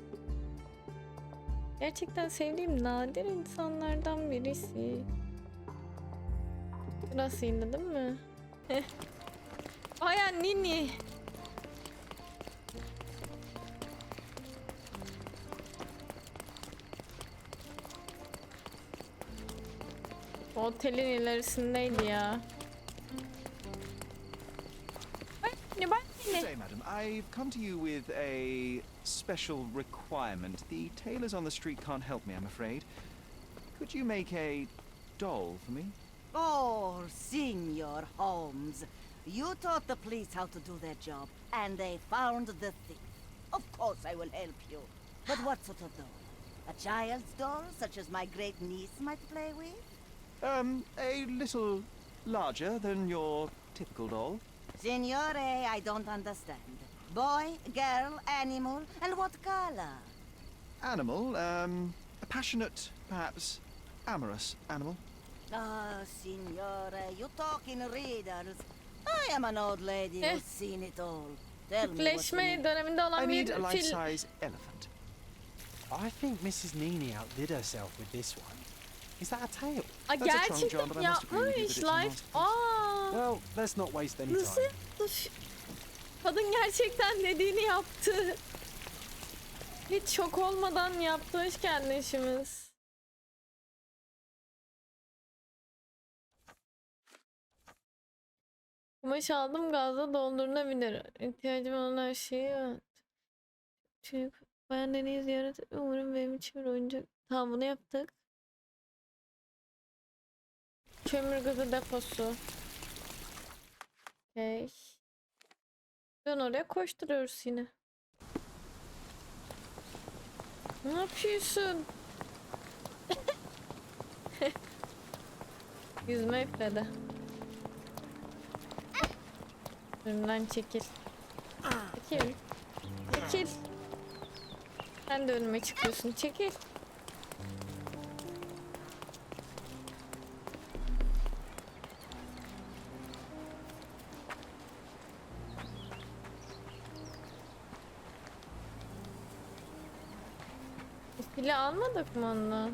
Gerçekten sevdiğim nadir insanlardan birisi. Burasıydı değil mi? Baya Nini. Otelin ilerisindeydi ya. Bak Nini. madam. I've come to you with a special requirement. The tailors on the street can't help me, I'm afraid. Could you make a doll for me? Oh, Senor Holmes. You taught the police how to do their job, and they found the thief. Of course I will help you. But what sort of doll? A child's doll, such as my great niece might play with? A little larger than your typical doll. Signore, I don't understand. Boy, girl, animal, and what color? Animal, a passionate, perhaps amorous animal. Ah, Signore, you talk in riddles. I am an old lady who's seen it all. Tell me what you Çiftleşme need. döneminde olan I bir need a fil. life-size elephant. I think Mrs. Nini outdid herself with this one. Is that a tail? Aa, That's a trunk, John, gerçekten but I must agree with you yapmış that it's a life. masterpiece. Aa, Well, let's not waste any nasıl? time. Kadın gerçekten dediğini yaptı. Hiç şok olmadan yaptı. Hoş geldin işimiz. Kumaş aldım, gazla doldurulabilir. İhtiyacım olan her şeyi var. Çünkü ben deneyi ziyaret etme, umarım benim için bir oyuncak. Tamam, bunu yaptık. Kömür gazı deposu. Okay. Ben oraya koşturuyoruz yine. Ne yapıyorsun? Yüzme üfledi. Önümden çekil. Çekil. Çekil. Sen de önüme çıkıyorsun. Çekil. Fili almadık mı ondan?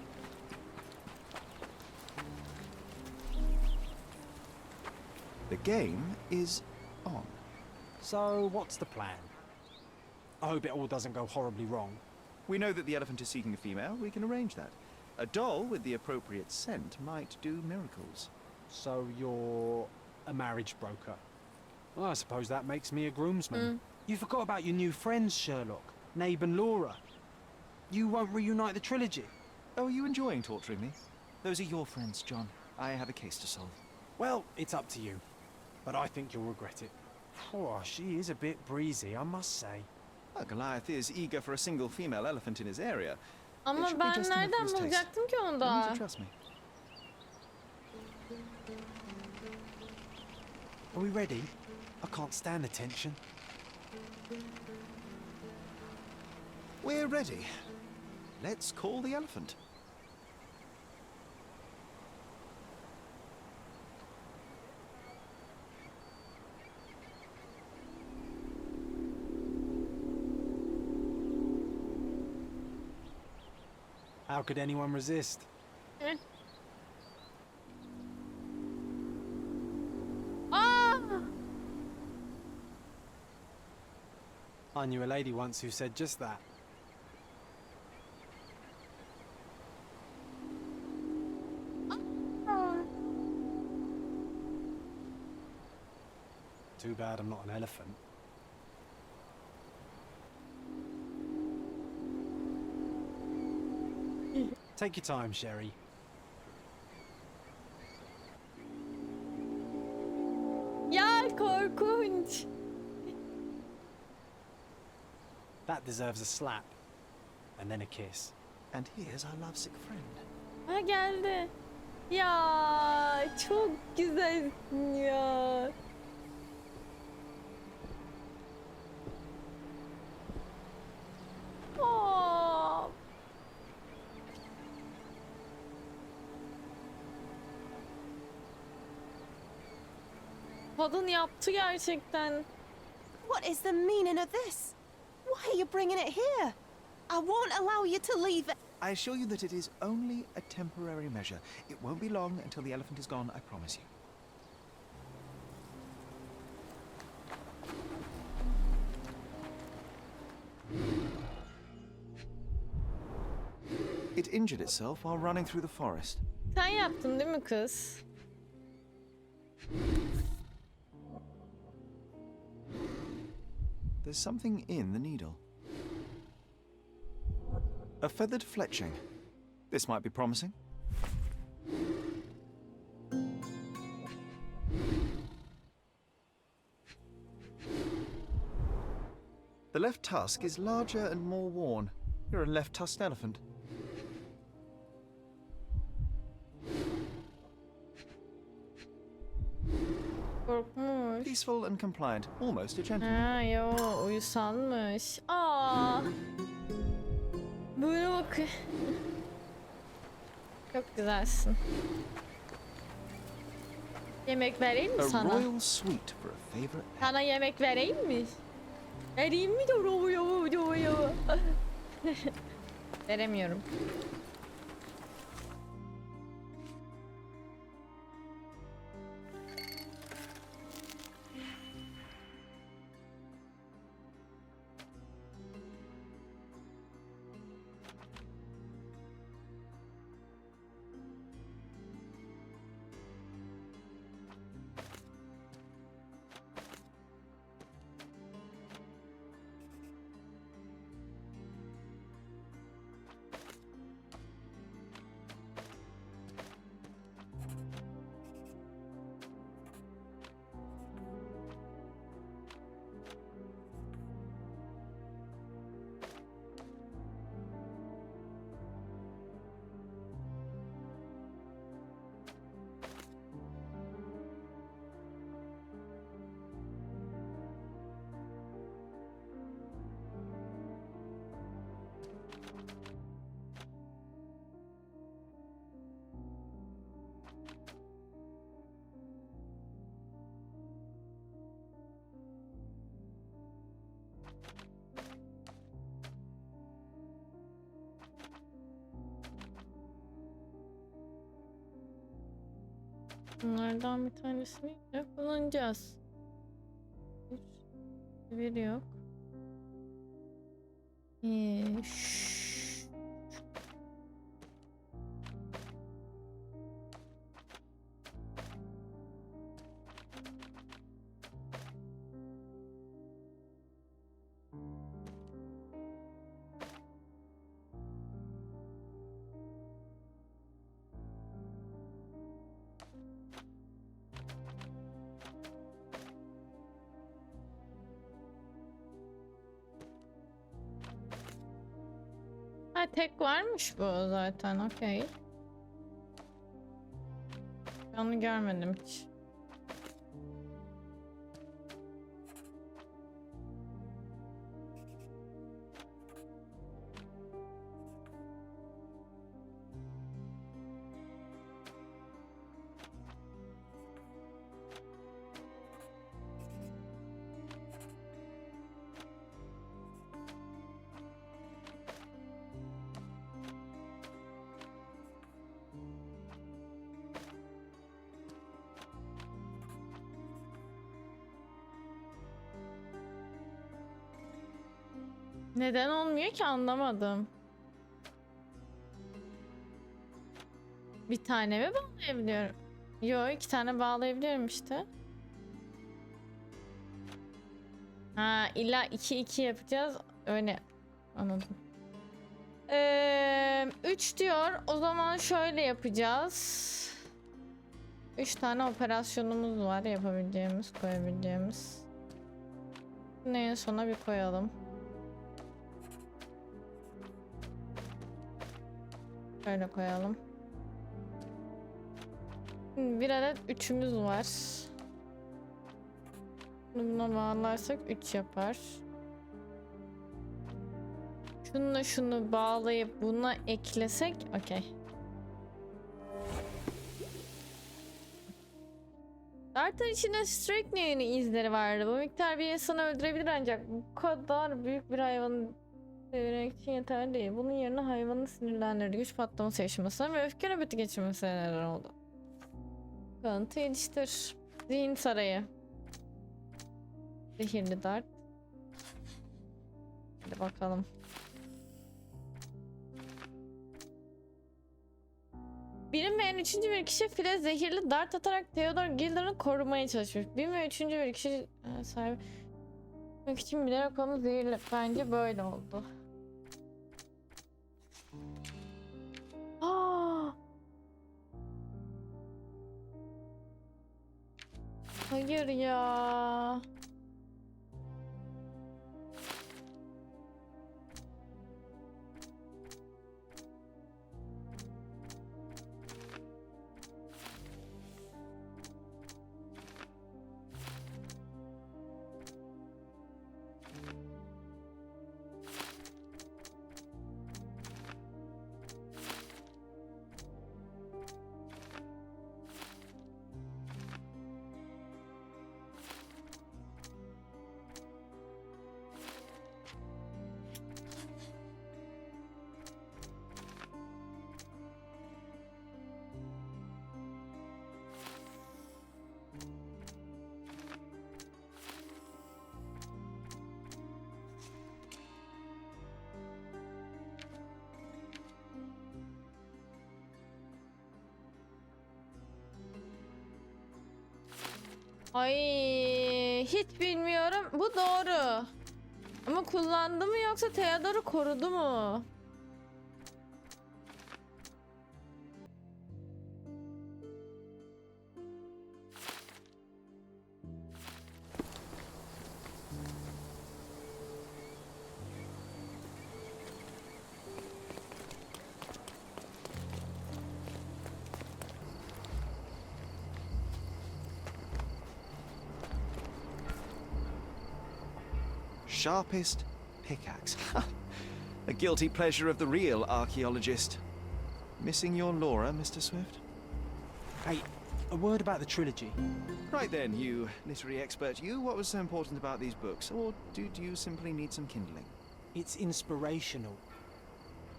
The game is on. So, what's the plan? I hope it all doesn't go horribly wrong. We know that the elephant is seeking a female. We can arrange that. A doll with the appropriate scent might do miracles. So, you're a marriage broker. Well, I suppose that makes me a groomsman. You forgot about your new friends, Sherlock, Nabe and Laura. You won't reunite the trilogy. Oh, are you enjoying torturing me? Those are your friends, John. I have a case to solve. Well, it's up to you. But I think you'll regret it. Oh, she is a bit breezy, I must say. Well, Goliath is eager for a single female elephant in his area. Ama should be ben just enough for nereden his taste. bulacaktım ki onu You need da? to trust me. Are we ready? I can't stand the tension. We're ready. Let's call the elephant. How could anyone resist? Eh. Aa! I knew a lady once who said just that. Too bad I'm not an elephant. Take your time, Sherry. Ya korkunç. That deserves a slap. And then a kiss. And here's our lovesick friend. Ha geldi. Ya çok güzelsin ya. Aa. Kadın yaptı gerçekten. What is the meaning of this? Why are you bringing it here? I won't allow you to leave it. I assure you that it is only a temporary measure. It won't be long until the elephant is gone, I promise you. It injured itself while running through the forest. Sen yaptın değil mi kız? there's something in the needle. A feathered fletching. This might be promising. The left tusk is larger and more worn. You're a left-tusked elephant. Korkmuş. Peaceful and compliant, almost a gentleman. Ha yo, uyusanmış. Aa. Böyle bak. Çok güzelsin. Yemek vereyim mi A sana? royal suite for a favorite pet. Sana yemek vereyim mi? Vereyim mi de veremiyorum. Bunlardan bir tanesini de kullanacağız. Bir yok. Ha, tek varmış bu zaten, okey. Onu görmedim hiç. Neden olmuyor ki, anlamadım. Bir tane mi bağlayabiliyorum? Yo, 2 tane bağlayabiliyorum işte. Ha, illa 2-2 yapacağız. Öyle anladım. 3 diyor. O zaman şöyle yapacağız. 3 tane operasyonumuz var yapabileceğimiz, koyabileceğimiz. Bunu en sona bir koyalım. Şöyle koyalım. Bir adet 3'ümüz var. Buna bağlarsak 3 yapar. Şununla şunu bağlayıp buna eklesek okey. Dart'ın içinde Strychnia'nın izleri vardı. Bu miktar bir insanı öldürebilir ancak bu kadar büyük bir hayvanın devirmek için yeterli değil. Bunun yerine hayvanın sinirlendirdiği güç patlaması yaşamasına ve öfke nöbeti geçirmesine neden oldu. Kalıntı geliştir. Zihin sarayı. Zehirli dart. Hadi bakalım. Bilinmeyen 3. bir kişi file zehirli dart atarak Theodore Gilder'ı korumaya çalışmış. Bilinmeyen 3. bir kişi sahibi Bak için bilerek onu zehirle. Bence böyle oldu. Aa! Hayır ya. Ay hiç bilmiyorum. Bu doğru. Ama kullandı mı yoksa Theodor'u korudu mu? Sharpest pickaxe. A guilty pleasure of the real archaeologist. Missing your Laura, Mr. Swift? Hey, a word about the trilogy. Right then, you literary expert, what was so important about these books? Or do you simply need some kindling? It's inspirational.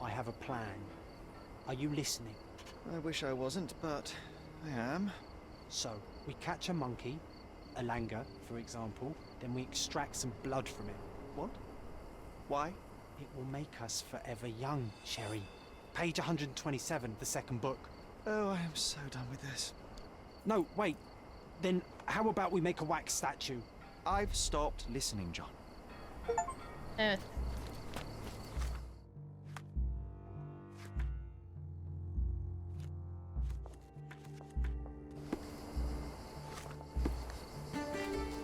I have a plan. Are you listening? I wish I wasn't, but I am. So, we catch a monkey, a langur, for example, then we extract some blood from it. What? Why? It will make us forever young, Sherry. Page 127, the second book. Oh, I am so done with this. No, wait. Then how about we make a wax statue? I've stopped listening, John. Evet.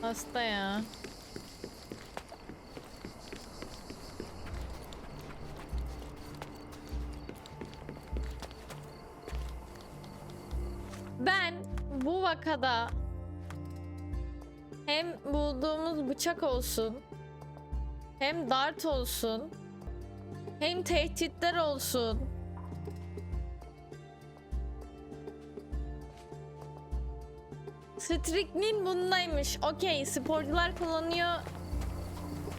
Hasta ya. Ben bu vakada hem bulduğumuz bıçak olsun, hem dart olsun, hem tehditler olsun, Striknin bundaymış. Okey, sporcular kullanıyor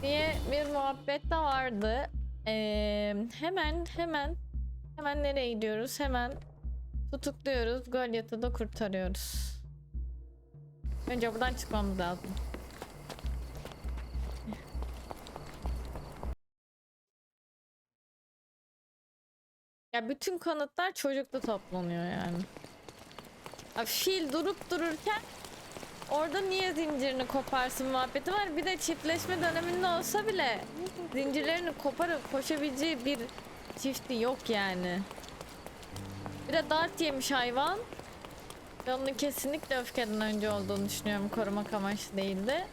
diye bir muhabbet de vardı. Hemen nereye gidiyoruz? Hemen tutukluyoruz. Goliath'ı da kurtarıyoruz. Önce buradan çıkmamız lazım. Ya bütün kanıtlar çocukta toplanıyor yani. Abi fil durup dururken orada niye zincirini koparsın muhabbeti var. Bir de çiftleşme döneminde olsa bile zincirlerini koparıp koşabileceği bir çifti yok yani. Bir de dart yemiş hayvan. Ben onun kesinlikle öfkeden önce olduğunu düşünüyorum. Korumak amaçlı değildi.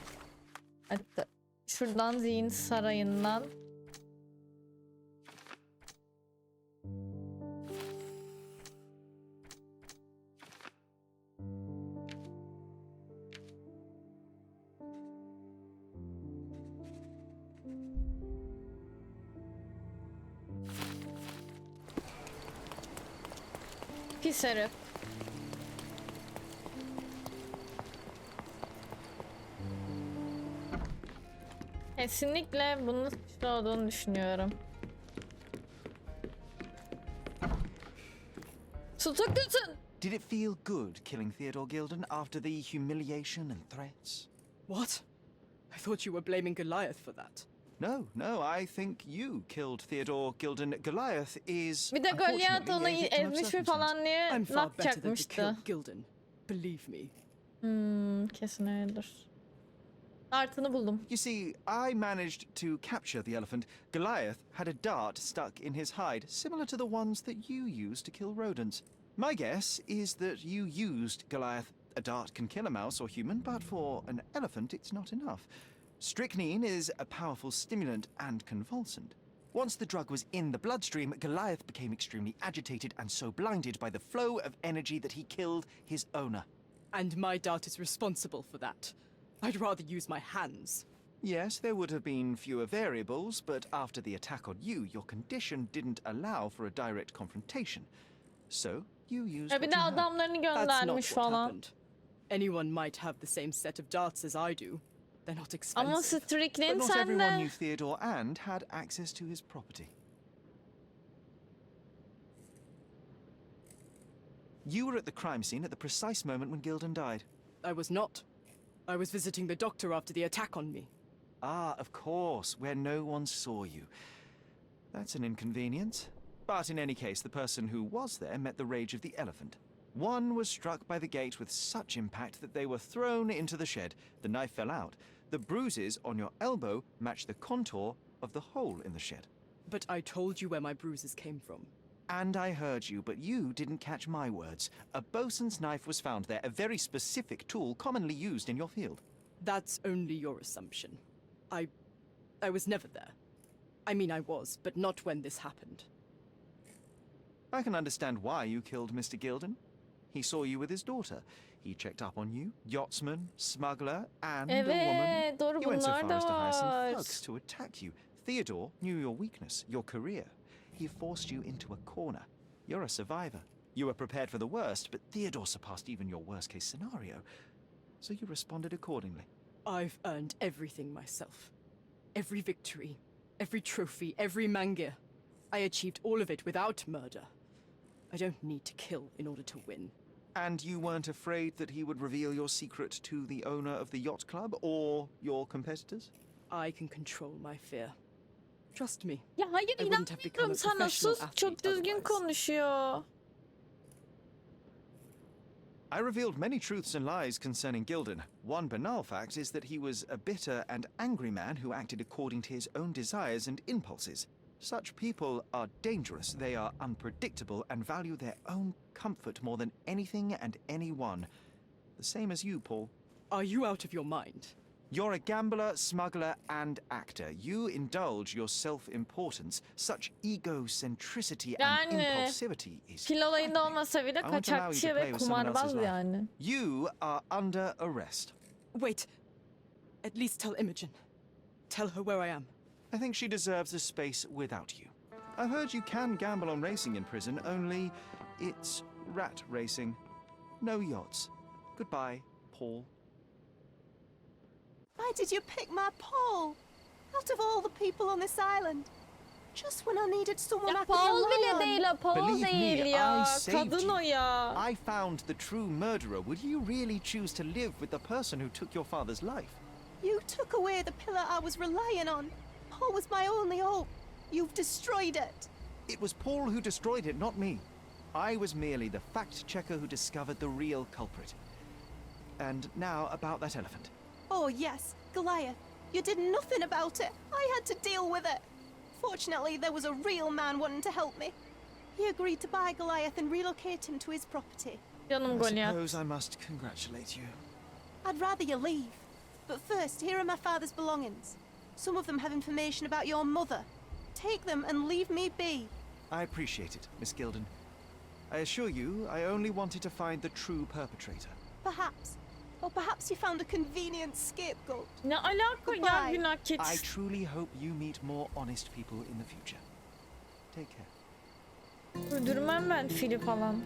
Hatta şuradan zihin sarayından. Pis herif. Kesinlikle bunun suçlu olduğunu düşünüyorum. Tutuklusun. Did it feel good killing Theodore Gilden after the humiliation and threats? What? I thought you were blaming Goliath for that. No, I think you killed Theodore Gilden. Goliath is Bir de Goliath onu unfortunately a victim of ezmiş mi circumstance. falan diye I'm far better than to kill yapacakmıştı. Gilden. Believe me. Kesin öyledir. Dartını buldum. You see, I managed to capture the elephant. Goliath had a dart stuck in his hide, similar to the ones that you use to kill rodents. My guess is that you used Goliath. A dart can kill a mouse or human, but for an elephant, it's not enough. Strychnine is a powerful stimulant and convulsant. Once the drug was in the bloodstream, Goliath became extremely agitated and so blinded by the flow of energy that he killed his owner. And my dart is responsible for that. I'd rather use my hands. Yes, there would have been fewer variables, but after the attack on you, your condition didn't allow for a direct confrontation. So, you used Bir what de you had. adamlarını That's not göndermiş what falan. happened. Anyone might have the same set of darts as I do. They're not expensive. Ama Strychnine But not everyone sende. knew Theodore and had access to his property. You were at the crime scene at the precise moment when Gilden died. I was not. I was visiting the doctor after the attack on me. Ah, of course, where no one saw you. That's an inconvenience. But in any case, the person who was there met the rage of the elephant. One was struck by the gate with such impact that they were thrown into the shed. The knife fell out. The bruises on your elbow match the contour of the hole in the shed. But I told you where my bruises came from. And I heard you, but you didn't catch my words. A bosun's knife was found there, a very specific tool commonly used in your field. That's only your assumption. I was never there. I mean, I was, but not when this happened. I can understand why you killed Mr. Gilden. He saw you with his daughter. He checked up on you, yachtsman, smuggler, and a woman. Evet, doğru, You went so bunlar far da as to hire some var. thugs to attack you. Theodore knew your weakness, your career. He forced you into a corner. You're a survivor. You were prepared for the worst, but Theodore surpassed even your worst-case scenario. So you responded accordingly. I've earned everything myself. Every victory, every trophy, every mangir. I achieved all of it without murder. I don't need to kill in order to win. And you weren't afraid that he would reveal your secret to the owner of the yacht club or your competitors? I can control my fear. Trust me. Ya hayır, I wouldn't have become inanmıyorum a sana. professional Sus, çok athlete düzgün otherwise. konuşuyor. I revealed many truths and lies concerning Gilden. One banal fact is that he was a bitter and angry man who acted according to his own desires and impulses. Such people are dangerous, they are unpredictable, and value their own comfort more than anything and anyone. The same as you, Paul. Are you out of your mind? You're a gambler, smuggler, and actor. You indulge your self-importance. Such egocentricity and Yani impulsivity is fil olayında frightening. olmasa bile I won't allow you to kaçakçı play ve with someone else's kumarbaz life. yani. You are under arrest. Wait. At least tell Imogen. Tell her where I am. I think she deserves a space without you. I heard you can gamble on racing in prison, only it's rat racing. No yachts. Goodbye, Paul. Why did you pick my Paul? Out of all the people on this island. Just when I needed someone Ya I could Paul rely bile on. değil ha, Paul Believe değil me, ya. I saved Kadın you. o ya. I found the true murderer. Would you really choose to live with the person who took your father's life? You took away the pillar I was relying on. Paul was my only hope. You've destroyed it. It was Paul who destroyed it, not me. I was merely the fact checker who discovered the real culprit. And now about that elephant. Oh yes, Goliath. You did nothing about it. I had to deal with it. Fortunately, there was a real man wanting to help me. He agreed to buy Goliath and relocate him to his property. Canım I Goliath. suppose I must congratulate you. I'd rather you leave. But first, here are my father's belongings. Some of them have information about your mother. Take them and leave me be. I appreciate it, Miss Gilden. I assure you, I only wanted to find the true perpetrator. Perhaps. Or perhaps you found a convenient scapegoat. Ne alaka ya Goodbye. günah I keçi. truly hope you meet more honest people in the future. Take care. Öldürmem ben fili falan.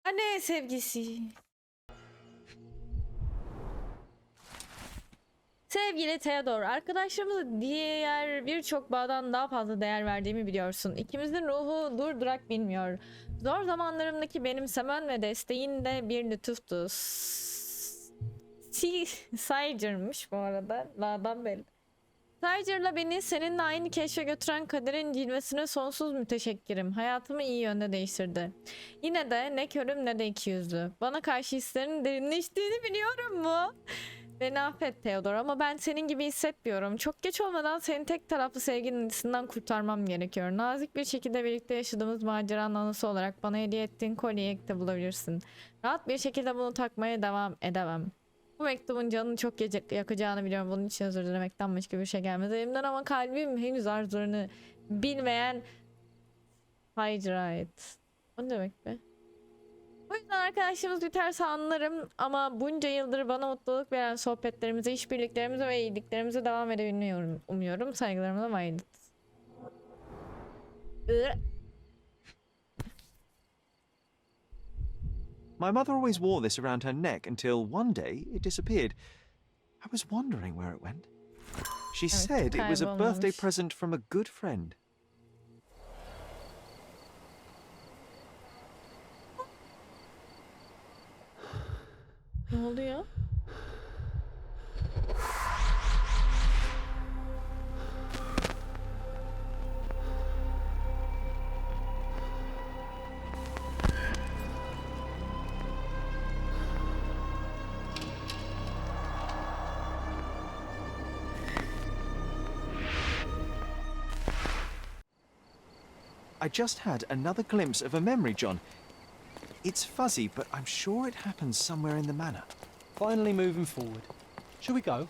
Anne sevgisi. Sevgili Theodore, arkadaşlarımıza diğer birçok bağdan daha fazla değer verdiğimi biliyorsun. İkimizin ruhu durdurak bilmiyor. Zor zamanlarımdaki benimsemen ve desteğin de bir lütuftu. Saycırmış bu arada. La'dan belli. Tiger'la beni seninle aynı keşfe götüren kaderin cilvesine sonsuz müteşekkirim. Hayatımı iyi yönde değiştirdi. Yine de ne körüm ne de ikiyüzlü. Bana karşı hislerin derinleştiğini biliyorum mu? Beni affet Theodor ama ben senin gibi hissetmiyorum. Çok geç olmadan seni tek taraflı sevginin ilgisinden kurtarmam gerekiyor. Nazik bir şekilde birlikte yaşadığımız maceranın anısı olarak bana hediye ettiğin kolyeyi de bulabilirsin. Rahat bir şekilde bunu takmaya devam edemem. Bu mektubun canını çok yakacağını biliyorum. Bunun için özür dilemekten başka bir şey gelmez elimden ama kalbim henüz arzularını bilmeyen Tiger'a ait. O ne demek be? O yüzden arkadaşlığımız biterse anlarım ama bunca yıldır bana mutluluk veren sohbetlerimize, işbirliklerimize ve iyiliklerimize devam edebilmeyi umuyorum. Saygılarımla Violet. My mother always wore this around her neck until one day it disappeared. I was wondering where it went. She said it was a birthday present from a good friend. Ne oluyor? I just had another glimpse of a memory, John. It's fuzzy, but I'm sure it happens somewhere in the manor. Finally moving forward. Shall we go?